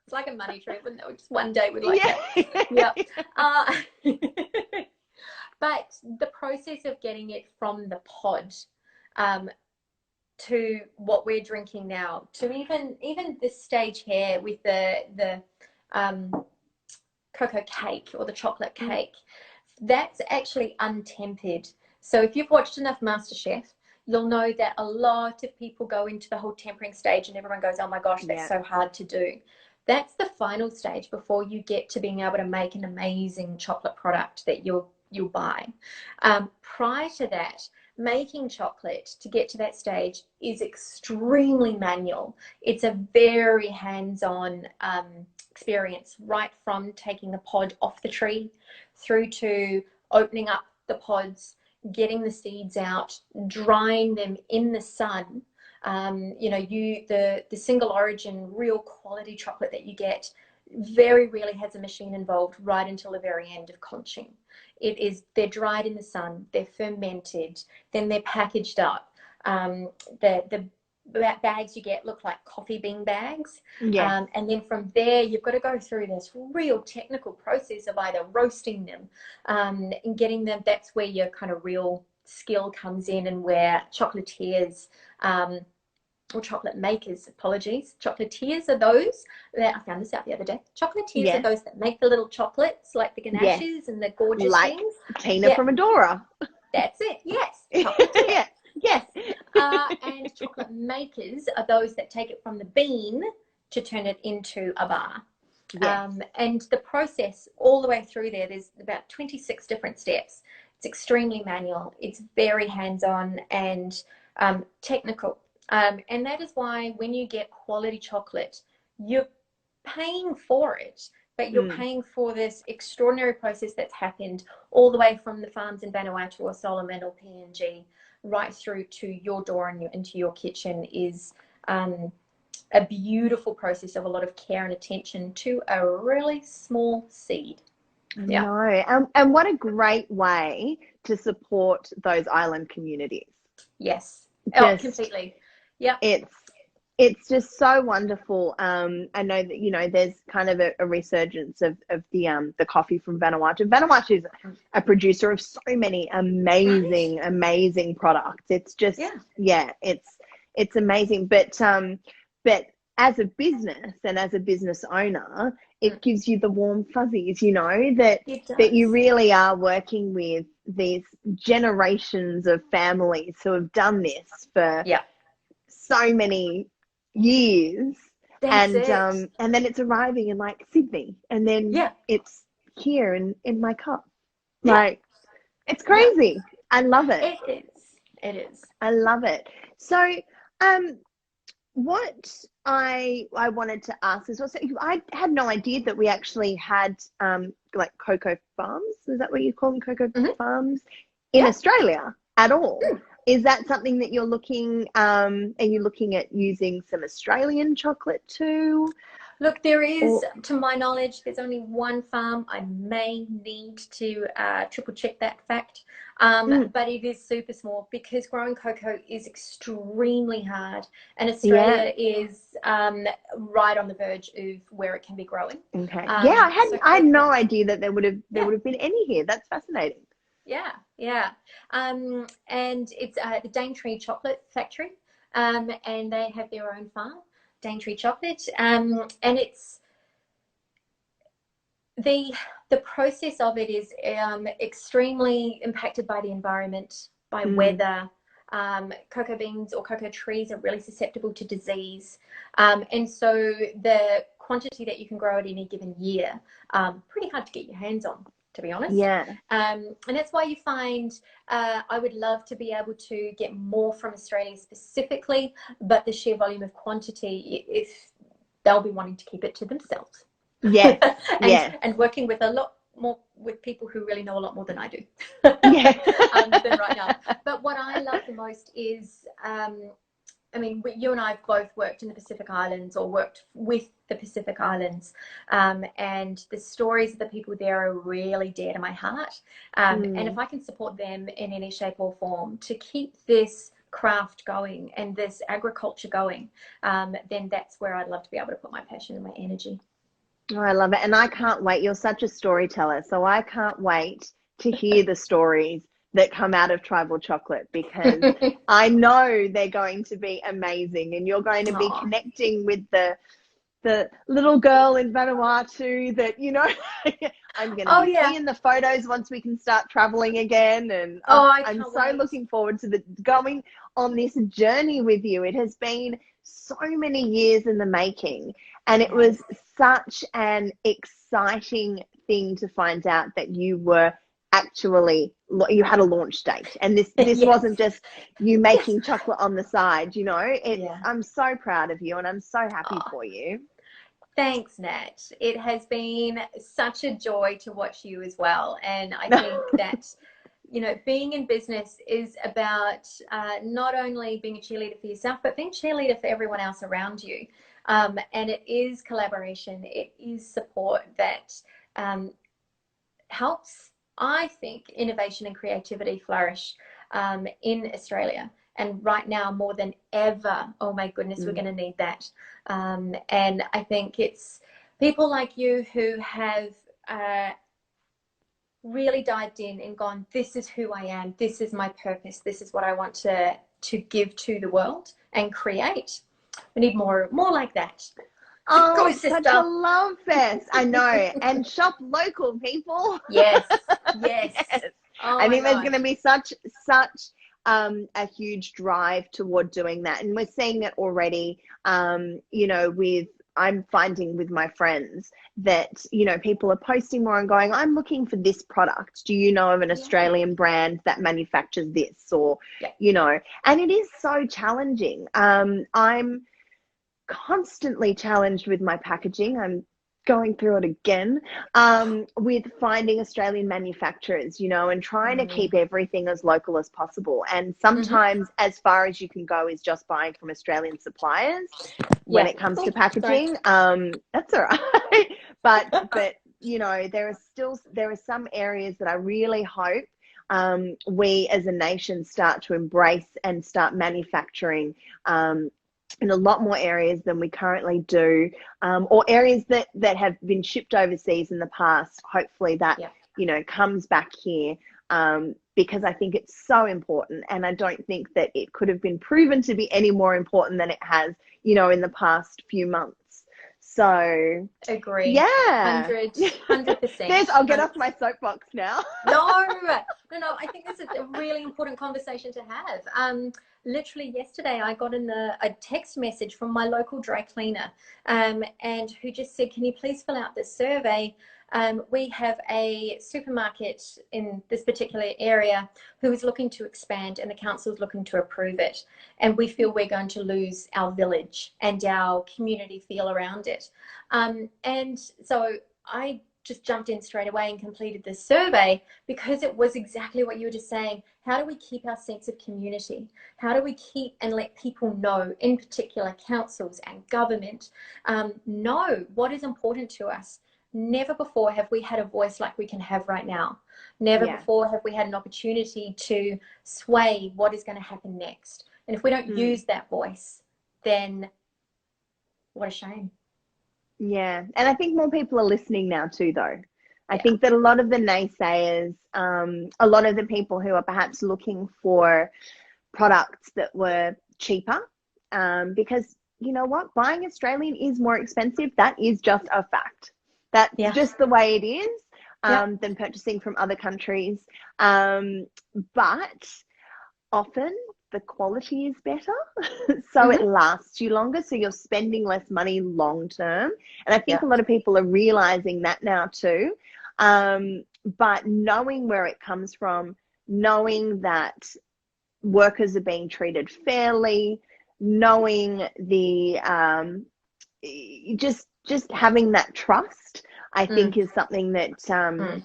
[SPEAKER 2] It's like a money tree, wouldn't it? Just one day we'd like that. Yeah. But the process of getting it from the pod to what we're drinking now, to even this stage here with the cocoa cake or the chocolate cake, that's actually untempered. So if you've watched enough MasterChef, you'll know that a lot of people go into the whole tempering stage and everyone goes, oh my gosh, that's so hard to do. That's the final stage before you get to being able to make an amazing chocolate product that you'll buy. Prior to that, making chocolate to get to that stage is extremely manual. It's a very hands-on experience, right from taking the pod off the tree through to opening up the pods, getting the seeds out, drying them in the sun. The single origin, real quality chocolate that you get very rarely has a machine involved right until the very end of conching. They're dried in the sun, they're fermented, then they're packaged up. The bags you get look like coffee bean bags. And then from there, you've got to go through this real technical process of either roasting them and getting them. That's where your kind of real skill comes in, and where chocolatiers or chocolate makers, chocolatiers are those that, I found this out the other day, chocolatiers are those that make the little chocolates, like the ganaches and the gorgeous
[SPEAKER 1] like
[SPEAKER 2] things.
[SPEAKER 1] Tina from Adora.
[SPEAKER 2] That's it, yes. Chocolatier. Yes. And chocolate makers are those that take it from the bean to turn it into a bar.
[SPEAKER 1] Yes.
[SPEAKER 2] And the process all the way through there's about 26 different steps. It's extremely manual. It's very hands-on and technical. And that is why when you get quality chocolate, you're paying for it, but you're paying for this extraordinary process that's happened all the way from the farms in Vanuatu or Solomon or PNG right through to your door and into your kitchen is a beautiful process of a lot of care and attention to a really small seed.
[SPEAKER 1] Yeah. No. And what a great way to support those island communities.
[SPEAKER 2] Yes. Completely. Yeah.
[SPEAKER 1] It's just so wonderful. I know that, you know, there's kind of a resurgence of the coffee from Vanuatu. Vanuatu is a producer of so many amazing products. It's just it's amazing. But as a business and as a business owner, it gives you the warm fuzzies, you know, that you really are working with these generations of families who have done this for so many years. And then it's arriving in like Sydney, and then it's here in my cup. Like, it's crazy. I love it.
[SPEAKER 2] It is.
[SPEAKER 1] I love it. So what I wanted to ask is also, I had no idea that we actually had like cocoa farms. Is that what you call them, cocoa farms in Australia at all? Is that something that you're looking, are you looking at using some Australian chocolate too?
[SPEAKER 2] Look, there is, to my knowledge, there's only one farm. I may need to triple check that fact, but it is super small because growing cocoa is extremely hard, and Australia is right on the verge of where it can be growing.
[SPEAKER 1] Okay. I had no idea that there would have been any here. That's fascinating.
[SPEAKER 2] And it's the Daintree Chocolate Factory, and they have their own farm, Daintree Chocolate, and it's the process of it is extremely impacted by the environment, by weather. Cocoa beans or cocoa trees are really susceptible to disease, and so the quantity that you can grow at any given year, pretty hard to get your hands on, to be honest. And that's why you find I would love to be able to get more from Australia specifically, but the sheer volume of quantity, if they'll be wanting to keep it to themselves. And working with a lot more with people who really know a lot more than I do than right now. But what I love the most is I mean, you and I have both worked in the Pacific Islands or worked with the Pacific Islands, and the stories of the people there are really dear to my heart. And if I can support them in any shape or form to keep this craft going and this agriculture going, then that's where I'd love to be able to put my passion and my energy.
[SPEAKER 1] Oh, I love it. And I can't wait. You're such a storyteller. So I can't wait to hear the stories that come out of Tribal Chocolate, because I know they're going to be amazing, and you're going to be connecting with the little girl in Vanuatu that, you know, I'm going to be seeing the photos once we can start traveling again. And I'm so looking forward to going on this journey with you. It has been so many years in the making, and it was such an exciting thing to find out that you had a launch date, and this wasn't just you making chocolate on the side, you know. I'm so proud of you, and I'm so happy for you.
[SPEAKER 2] Thanks, Nat. It has been such a joy to watch you as well, and I think that, you know, being in business is about not only being a cheerleader for yourself, but being a cheerleader for everyone else around you. And it is collaboration, it is support that helps, I think, innovation and creativity flourish in Australia. And right now, more than ever, oh my goodness, we're going to need that. And I think it's people like you who have really dived in and gone, this is who I am, this is my purpose, this is what I want to give to the world and create. We need more like that.
[SPEAKER 1] Oh, go, such a love fest. I know. And shop local, people.
[SPEAKER 2] Yes.
[SPEAKER 1] Oh, I think there's going to be such a huge drive toward doing that. And we're seeing it already, you know, with I'm finding with my friends that, you know, people are posting more and going, I'm looking for this product. Do you know of an Australian brand that manufactures this? Or, you know, and it is so challenging. I'm constantly challenged with my packaging. I'm going through it again, with finding Australian manufacturers, you know, and trying to keep everything as local as possible. And sometimes as far as you can go is just buying from Australian suppliers when it comes to packaging. That's all right. But you know, there are some areas that I really hope we as a nation start to embrace and start manufacturing in a lot more areas than we currently do, or areas that have been shipped overseas in the past. Hopefully that, you know, comes back here, because I think it's so important. And I don't think that it could have been proven to be any more important than it has, you know, in the past few months. So
[SPEAKER 2] agree.
[SPEAKER 1] Yeah.
[SPEAKER 2] 100%.
[SPEAKER 1] I'll get off my soapbox now.
[SPEAKER 2] No, I think this is a really important conversation to have. Literally yesterday I got a text message from my local dry cleaner, and who just said, can you please fill out this survey? We have a supermarket in this particular area who is looking to expand, and the council is looking to approve it. And we feel we're going to lose our village and our community feel around it. And so I just jumped in straight away and completed this survey, because it was exactly what you were just saying. How do we keep our sense of community? How do we keep and let people know, in particular councils and government, know what is important to us? Never before have we had a voice like we can have right now. Never before have we had an opportunity to sway what is going to happen next. And if we don't use that voice, then what a shame.
[SPEAKER 1] Yeah. And I think more people are listening now too, though. I think that a lot of the naysayers, a lot of the people who are perhaps looking for products that were cheaper, because you know what, buying Australian is more expensive. That is just a fact. That's just the way it is, than purchasing from other countries. But often the quality is better, so it lasts you longer, so you're spending less money long term. And I think a lot of people are realizing that now too. But knowing where it comes from, knowing that workers are being treated fairly, knowing the just having that trust, I think is something that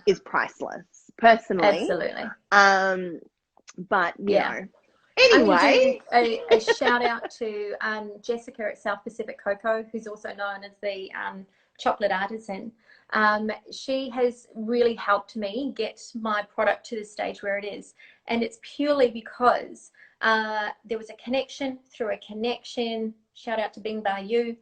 [SPEAKER 1] is priceless, personally.
[SPEAKER 2] Absolutely.
[SPEAKER 1] But you know, anyway,
[SPEAKER 2] a shout out to Jessica at South Pacific Cocoa, who's also known as the chocolate artisan. She has really helped me get my product to the stage where it is, and it's purely because there was a connection through a connection. Shout out to Bing Bayou.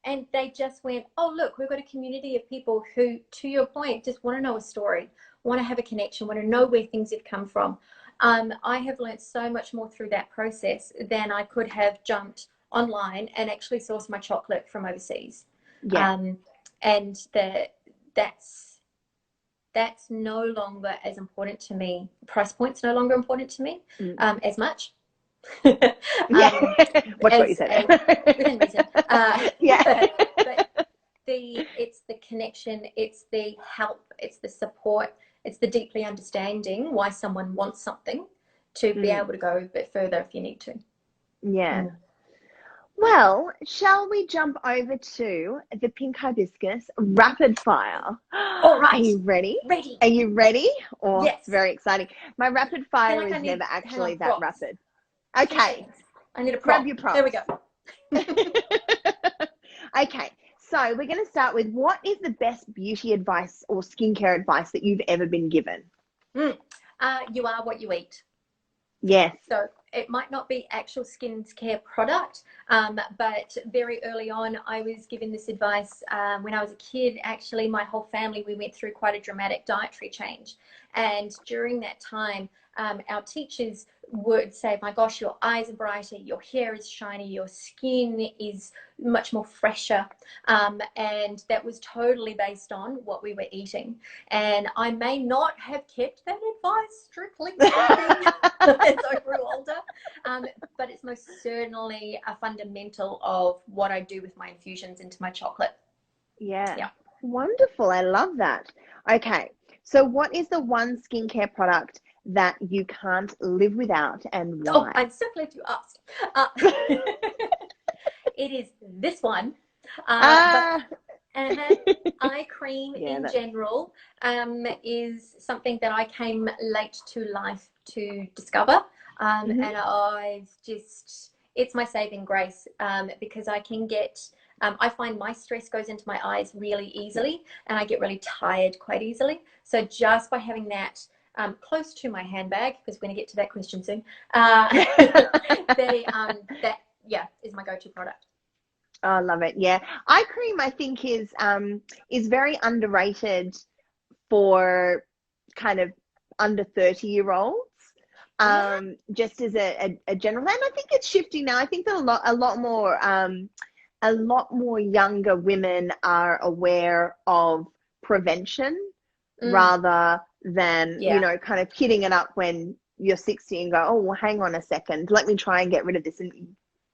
[SPEAKER 2] And they just went, oh, look, we've got a community of people who, to your point, just want to know a story, want to have a connection, want to know where things have come from. I have learned so much more through that process than I could have jumped online and actually sourced my chocolate from overseas. And that's no longer as important to me. Price point's no longer important to me as much.
[SPEAKER 1] Watch what you said.
[SPEAKER 2] Within reason. But it's the connection, it's the help, it's the support, it's the deeply understanding why someone wants something, to be able to go a bit further if you need to.
[SPEAKER 1] Well, shall we jump over to the Pink Hibiscus rapid fire?
[SPEAKER 2] All right.
[SPEAKER 1] Are you ready?
[SPEAKER 2] Ready.
[SPEAKER 1] Are you ready? Oh,
[SPEAKER 2] yes.
[SPEAKER 1] It's very exciting. My rapid fire is never actually that rapid. Okay.
[SPEAKER 2] I need a prop.
[SPEAKER 1] Grab your props.
[SPEAKER 2] There we go.
[SPEAKER 1] Okay. So we're going to start with, what is the best beauty advice or skincare advice that you've ever been given?
[SPEAKER 2] You are what you eat.
[SPEAKER 1] Yes.
[SPEAKER 2] So it might not be actual skincare product, but very early on I was given this advice when I was a kid. Actually, my whole family, we went through quite a dramatic dietary change. And during that time, our teachers would say, my gosh, your eyes are brighter, your hair is shiny, your skin is much more fresher. And that was totally based on what we were eating. And I may not have kept that advice strictly speaking as I grew older, but it's most certainly a fundamental of what I do with my infusions into my chocolate.
[SPEAKER 1] Yeah. Wonderful. I love that. Okay. So what is the one skincare product that you can't live without, and why?
[SPEAKER 2] Oh, I'm so glad you asked. It is this one. Eye cream in general is something that I came late to life to discover. And I've just, it's my saving grace, because I can get, I find my stress goes into my eyes really easily, and I get really tired quite easily. So just by having that close to my handbag, because we're going to get to that question soon, that is my go-to product.
[SPEAKER 1] Oh, I love it. Yeah. Eye cream, I think, is very underrated for kind of under 30-year-olds. Just as a general, and I think it's shifting now. I think that a lot more younger women are aware of prevention rather than, you know, kind of hitting it up when you're 60 and go, oh, well, hang on a second, let me try and get rid of this. And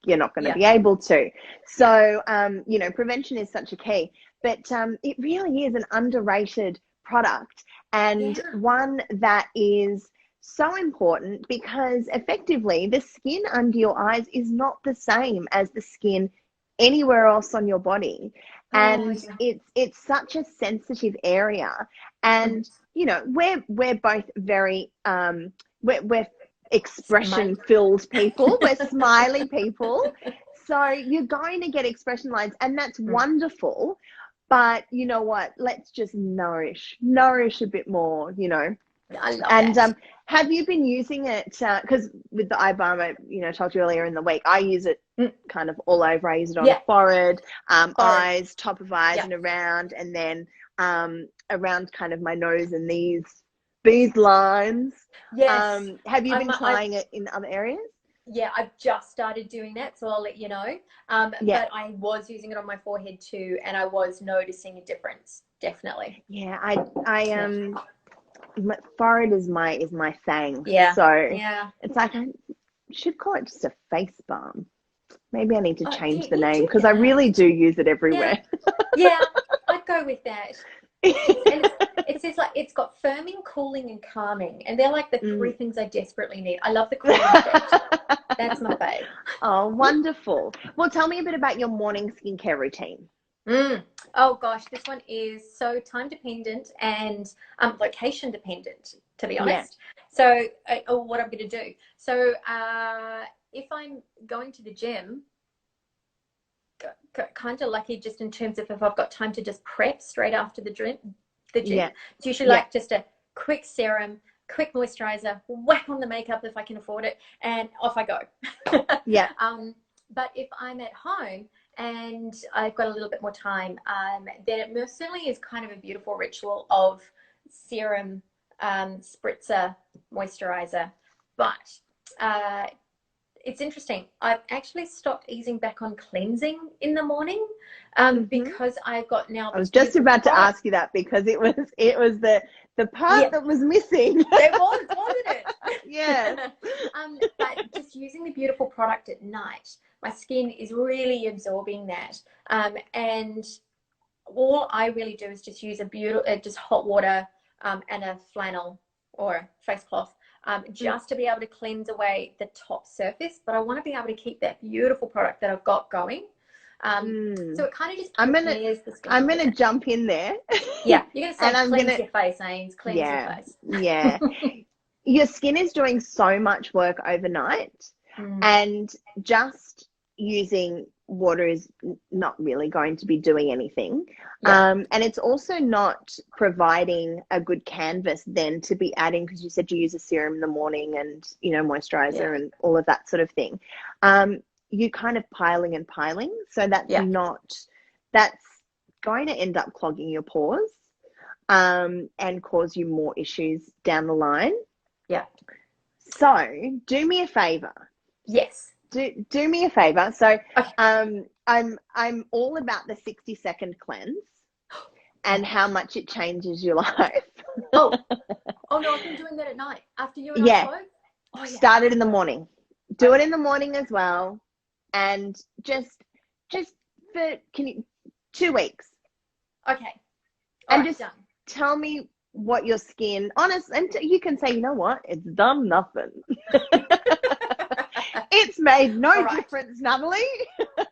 [SPEAKER 1] you're not going to be able to. So, you know, prevention is such a key, but it really is an underrated product, and one that is so important, because effectively the skin under your eyes is not the same as the skin anywhere else on your body. And it's such a sensitive area. And, you know, we're both very, we're expression filled people. We're smiley people. So you're going to get expression lines, and that's wonderful. But you know what? Let's just nourish a bit more, you know.
[SPEAKER 2] I love that.
[SPEAKER 1] Have you been using it? Because with the eye balm, I told you earlier in the week, I use it kind of all over. I use it on the forehead, eyes, top of eyes, and around, and then around kind of my nose and these lines.
[SPEAKER 2] Yes.
[SPEAKER 1] Have you been trying it in other areas?
[SPEAKER 2] Yeah, I've just started doing that, so I'll let you know. But I was using it on my forehead too, and I was noticing a difference, definitely.
[SPEAKER 1] Yeah, I my forehead is my thing.
[SPEAKER 2] Yeah.
[SPEAKER 1] So
[SPEAKER 2] it's
[SPEAKER 1] like, I should call it just a face balm. Maybe I need to change the name, because I really do use it everywhere.
[SPEAKER 2] Yeah, I'd go with that. It says like it's got firming, cooling, and calming, and they're like the three things I desperately need. I love the cooling effect. That's my fave.
[SPEAKER 1] Oh, wonderful. Well, tell me a bit about your morning skincare routine.
[SPEAKER 2] Oh gosh, this one is so time dependent and location dependent, to be honest. So what I'm going to do. So if I'm going to the gym, kind of lucky just in terms of if I've got time to just prep straight after the gym. It's usually like just a quick serum, quick moisturizer, whack on the makeup if I can afford it, and off I go. But if I'm at home and I've got a little bit more time, then it most certainly is kind of a beautiful ritual of serum, spritzer, moisturizer. But it's interesting. I've actually stopped easing back on cleansing in the morning because I've got now.
[SPEAKER 1] I was just about to ask you that, because it was the part that was missing.
[SPEAKER 2] It was, wasn't it?
[SPEAKER 1] Yeah.
[SPEAKER 2] But just using the beautiful product at night, my skin is really absorbing that. And all I really do is just use a beautiful, just hot water and a flannel or face cloth. Just to be able to cleanse away the top surface, but I want to be able to keep that beautiful product that I've got going. So it kind of just prepares the skin.
[SPEAKER 1] I'm gonna jump in there.
[SPEAKER 2] Yeah, you're gonna say cleanse your face, Ains. Cleanse your face.
[SPEAKER 1] Yeah. Your skin is doing so much work overnight, and just using water is not really going to be doing anything. And it's also not providing a good canvas then to be adding, because you said you use a serum in the morning and, you know, moisturizer and all of that sort of thing. You kind of piling and piling. So that's that's going to end up clogging your pores and cause you more issues down the line. So do me a favor.
[SPEAKER 2] Yes.
[SPEAKER 1] Do me a favor. So
[SPEAKER 2] okay.
[SPEAKER 1] I'm all about the 60-second cleanse and how much it changes your life.
[SPEAKER 2] Oh no, I've been doing that at night after you and I spoke.
[SPEAKER 1] Oh, yeah. Start it in the morning. Do it in the morning as well, and just for 2 weeks.
[SPEAKER 2] Okay.
[SPEAKER 1] And just tell me what your skin, honest, and you can say, you know what, it's done nothing. It's made no difference, Natalie.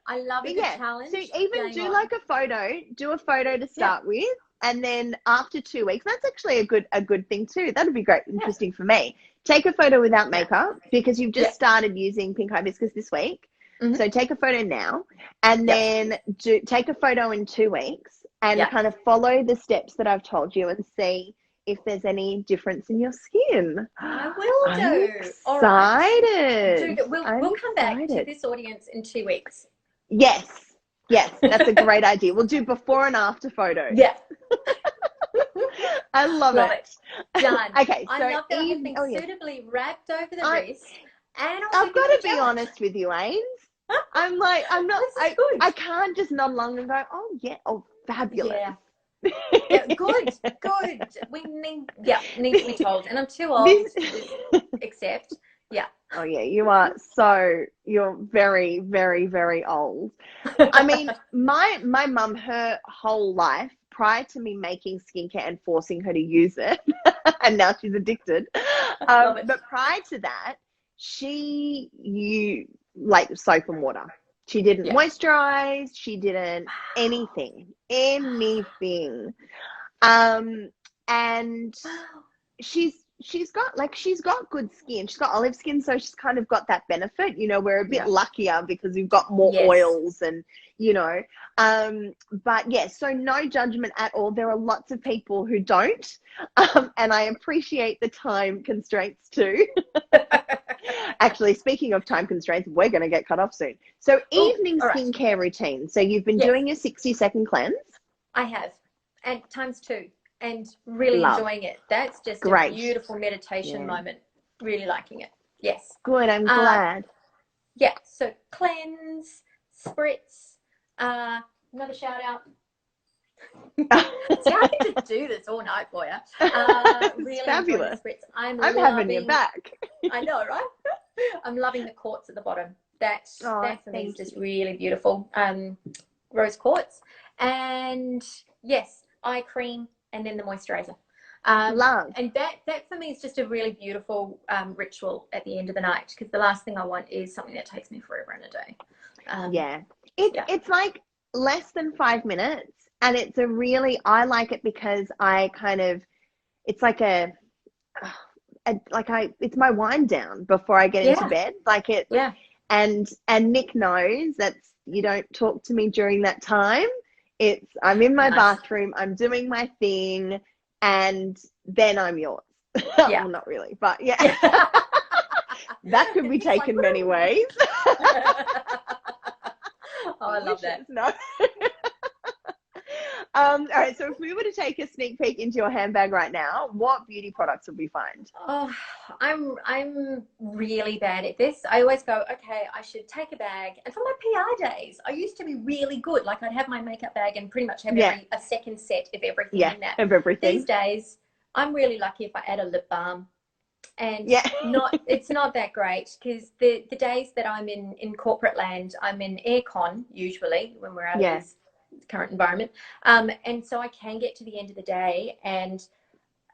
[SPEAKER 2] I love a challenge.
[SPEAKER 1] So even do like a photo to start with, and then after 2 weeks, that's actually a good thing too. That'd be great, interesting for me. Take a photo without makeup because you've just started using Pink Hibiscus this week. Mm-hmm. So take a photo now, and then take a photo in 2 weeks, and kind of follow the steps that I've told you and see if there's any difference in your skin.
[SPEAKER 2] I will do.
[SPEAKER 1] I'm excited.
[SPEAKER 2] All right. We'll come back to this audience in 2 weeks.
[SPEAKER 1] Yes, that's a great idea. We'll do before and after photos.
[SPEAKER 2] Yeah.
[SPEAKER 1] I love it.
[SPEAKER 2] Done.
[SPEAKER 1] Okay, so
[SPEAKER 2] I love that I've been suitably wrapped over the wrist. And
[SPEAKER 1] I've got to be honest with you, Ains. I'm not, I can't just nod along and go, oh, fabulous.
[SPEAKER 2] Yeah, good. We need to be told. And I'm too old to accept. Yeah.
[SPEAKER 1] Oh, yeah, you're very, very, very old. I mean, my mum, her whole life, prior to me making skincare and forcing her to use it, and now she's addicted. But prior to that, you like soap and water. She didn't moisturize. She didn't anything. And she's got good skin. She's got olive skin, so she's kind of got that benefit. We're a bit luckier because we've got more oils and, but so no judgment at all. There are lots of people who don't, and I appreciate the time constraints too. Actually, speaking of time constraints, we're going to get cut off soon. So evening skincare routine. So you've been doing your 60-second cleanse?
[SPEAKER 2] I have, and times 2, and really enjoying it. That's just a beautiful meditation moment. Really liking it. Yes.
[SPEAKER 1] Good, I'm glad.
[SPEAKER 2] Yeah, so cleanse, spritz, another shout out. See, I can just do this all night for you. Really
[SPEAKER 1] fabulous.
[SPEAKER 2] Spritz.
[SPEAKER 1] I'm having your back.
[SPEAKER 2] I know, right? I'm loving the quartz at the bottom. That for me is just really beautiful. Rose quartz, and eye cream, and then the moisturizer.
[SPEAKER 1] Love.
[SPEAKER 2] And that for me is just a really beautiful ritual at the end of the night, because the last thing I want is something that takes me forever and a day.
[SPEAKER 1] It's like less than 5 minutes, and it's I like it because it's like it's my wind down before I get into bed. And Nick knows that you don't talk to me during that time. I'm in my bathroom, I'm doing my thing, and then I'm yours. Well, not really, but that could be taken many ways.
[SPEAKER 2] I love that.
[SPEAKER 1] No. All right, so if we were to take a sneak peek into your handbag right now, what beauty products would we find?
[SPEAKER 2] Oh, I'm really bad at this. I always go, okay, I should take a bag. And for my PR days, I used to be really good. Like, I'd have my makeup bag and pretty much have a second set of everything in that.
[SPEAKER 1] Of everything.
[SPEAKER 2] These days, I'm really lucky if I add a lip balm. And it's not that great, because the days that I'm in corporate land, I'm in aircon usually when we're out of this current environment, and so I can get to the end of the day and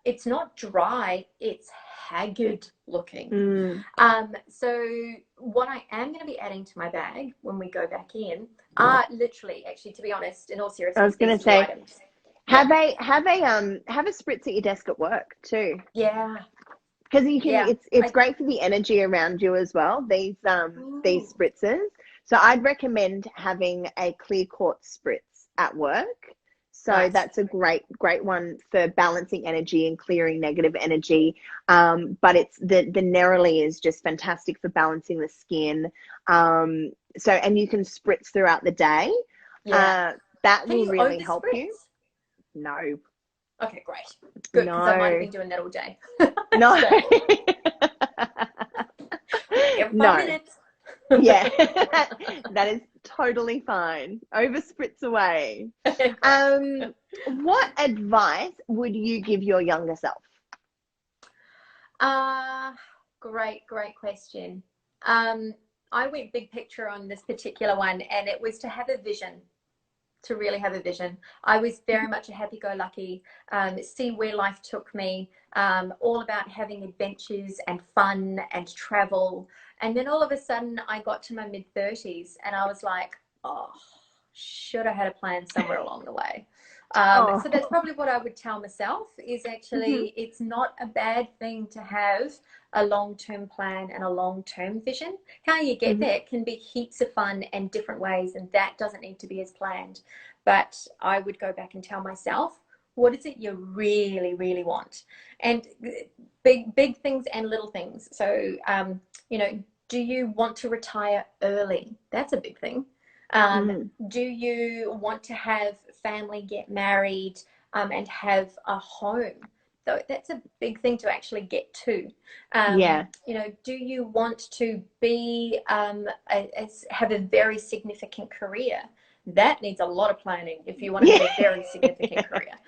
[SPEAKER 2] it's not dry, it's haggard looking. So what I am going to be adding to my bag when we go back in are literally, actually, to be honest, in all seriousness,
[SPEAKER 1] I was going to say
[SPEAKER 2] items.
[SPEAKER 1] have a spritz at your desk at work too, because you can it's great for the energy around you as well, these spritzers. So I'd recommend having a clear quartz spritz at work. So that's a great one for balancing energy and clearing negative energy. But it's the neroli is just fantastic for balancing the skin. So, and you can spritz throughout the day. That will really help you. No.
[SPEAKER 2] Okay, great. Good, because I might have been doing that all day.
[SPEAKER 1] No.
[SPEAKER 2] every 5
[SPEAKER 1] No.
[SPEAKER 2] minutes.
[SPEAKER 1] Yeah, that is totally fine. Over spritz away. What advice would you give your younger self?
[SPEAKER 2] Great question. I went big picture on this particular one, and it was to have a vision. To really have a vision. I was very much a happy-go-lucky, see where life took me, all about having adventures and fun and travel. And then all of a sudden I got to my mid-30s and I was like, oh, should I had a plan somewhere along the way. So that's probably what I would tell myself is actually it's not a bad thing to have a long-term plan and a long-term vision. How you get there can be heaps of fun and different ways, and that doesn't need to be as planned. But I would go back and tell myself, what is it you really, really want? And big things and little things. So, you know, do you want to retire early? That's a big thing. Do you want to have family, get married, and have a home? So that's a big thing to actually get to. You know, do you want to be have a very significant career? That needs a lot of planning if you want to have a very significant career.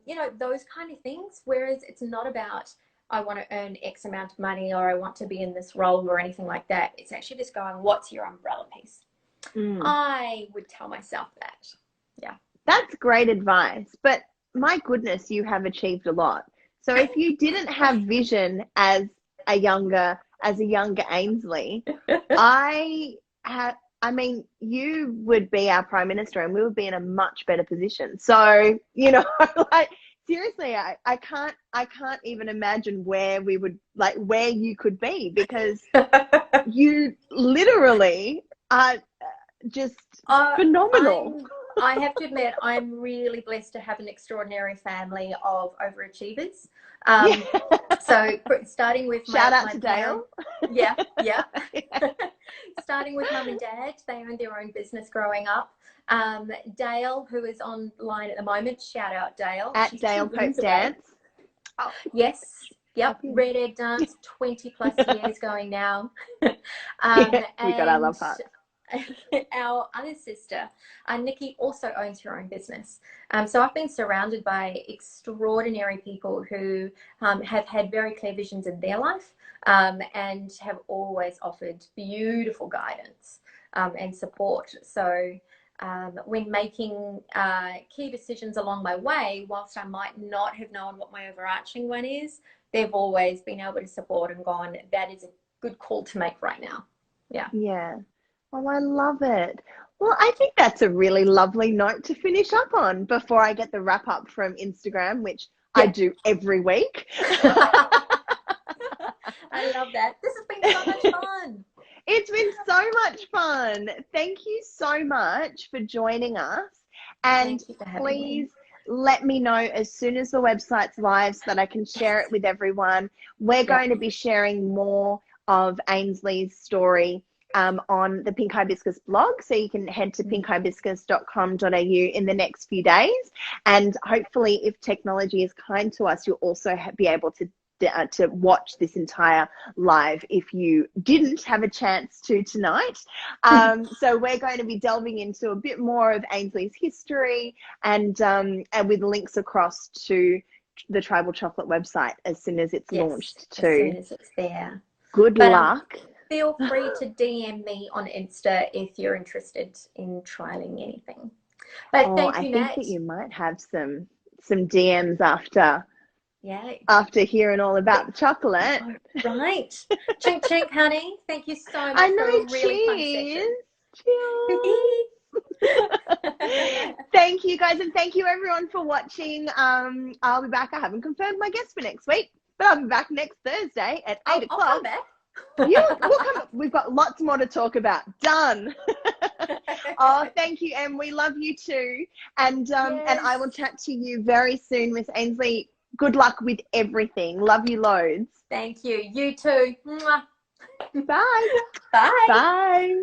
[SPEAKER 2] You know, those kind of things. Whereas it's not about I want to earn X amount of money or I want to be in this role or anything like that. It's actually just going, what's your umbrella piece? I would tell myself that. Yeah.
[SPEAKER 1] That's great advice. But my goodness, you have achieved a lot. So if you didn't have vision as a younger Ainsley, I mean, you would be our Prime Minister and we would be in a much better position. So, you know, like seriously, I can't even imagine where we would where you could be, because you literally are just phenomenal.
[SPEAKER 2] I have to admit, I'm really blessed to have an extraordinary family of overachievers. So starting with
[SPEAKER 1] shout out to Dale.
[SPEAKER 2] Yeah. Starting with mum and dad, they owned their own business growing up. Dale, who is online at the moment, shout out Dale.
[SPEAKER 1] At Dale Pope Dance.
[SPEAKER 2] Oh, yes. Yep. Red Egg Dance, 20 plus years going now.
[SPEAKER 1] We got our love heart.
[SPEAKER 2] Our other sister, Nikki, also owns her own business. So I've been surrounded by extraordinary people who have had very clear visions in their life and have always offered beautiful guidance and support. So when making key decisions along my way, whilst I might not have known what my overarching one is, they've always been able to support and gone, that is a good call to make right now.
[SPEAKER 1] Yeah. Oh, I love it. Well, I think that's a really lovely note to finish up on before I get the wrap up from Instagram, which I do every week.
[SPEAKER 2] I love that. This has been so much fun.
[SPEAKER 1] It's been so much fun. Thank you so much for joining us. And please let me know as soon as the website's live so that I can share it with everyone. We're going to be sharing more of Ainsley's story on the Pink Hibiscus blog, so you can head to pinkhibiscus.com.au in the next few days, and hopefully, if technology is kind to us, you'll also be able to watch this entire live if you didn't have a chance to tonight. So we're going to be delving into a bit more of Ainsley's history and with links across to the Tribal Chocolate website as soon as it's launched too.
[SPEAKER 2] As soon as it's there.
[SPEAKER 1] Good luck.
[SPEAKER 2] Feel free to DM me on Insta if you're interested in trialing anything. But thank you, Nat.
[SPEAKER 1] I think that you might have some DMs after hearing all about the chocolate.
[SPEAKER 2] Oh, right. Chink chink, honey. Thank you so much for a really fun session.
[SPEAKER 1] Cheers. Thank you guys, and thank you everyone for watching. I'll be back. I haven't confirmed my guest for next week, but I'll be back next Thursday at 8 o'clock.
[SPEAKER 2] I'll come back.
[SPEAKER 1] Yeah, we'll come. We've got lots more to talk about. Done. Oh, thank you, and we love you too. And and I will chat to you very soon, Miss Ainsley. Good luck with everything. Love you loads.
[SPEAKER 2] Thank you. You too. Mwah.
[SPEAKER 1] Bye.
[SPEAKER 2] Bye.
[SPEAKER 1] Bye.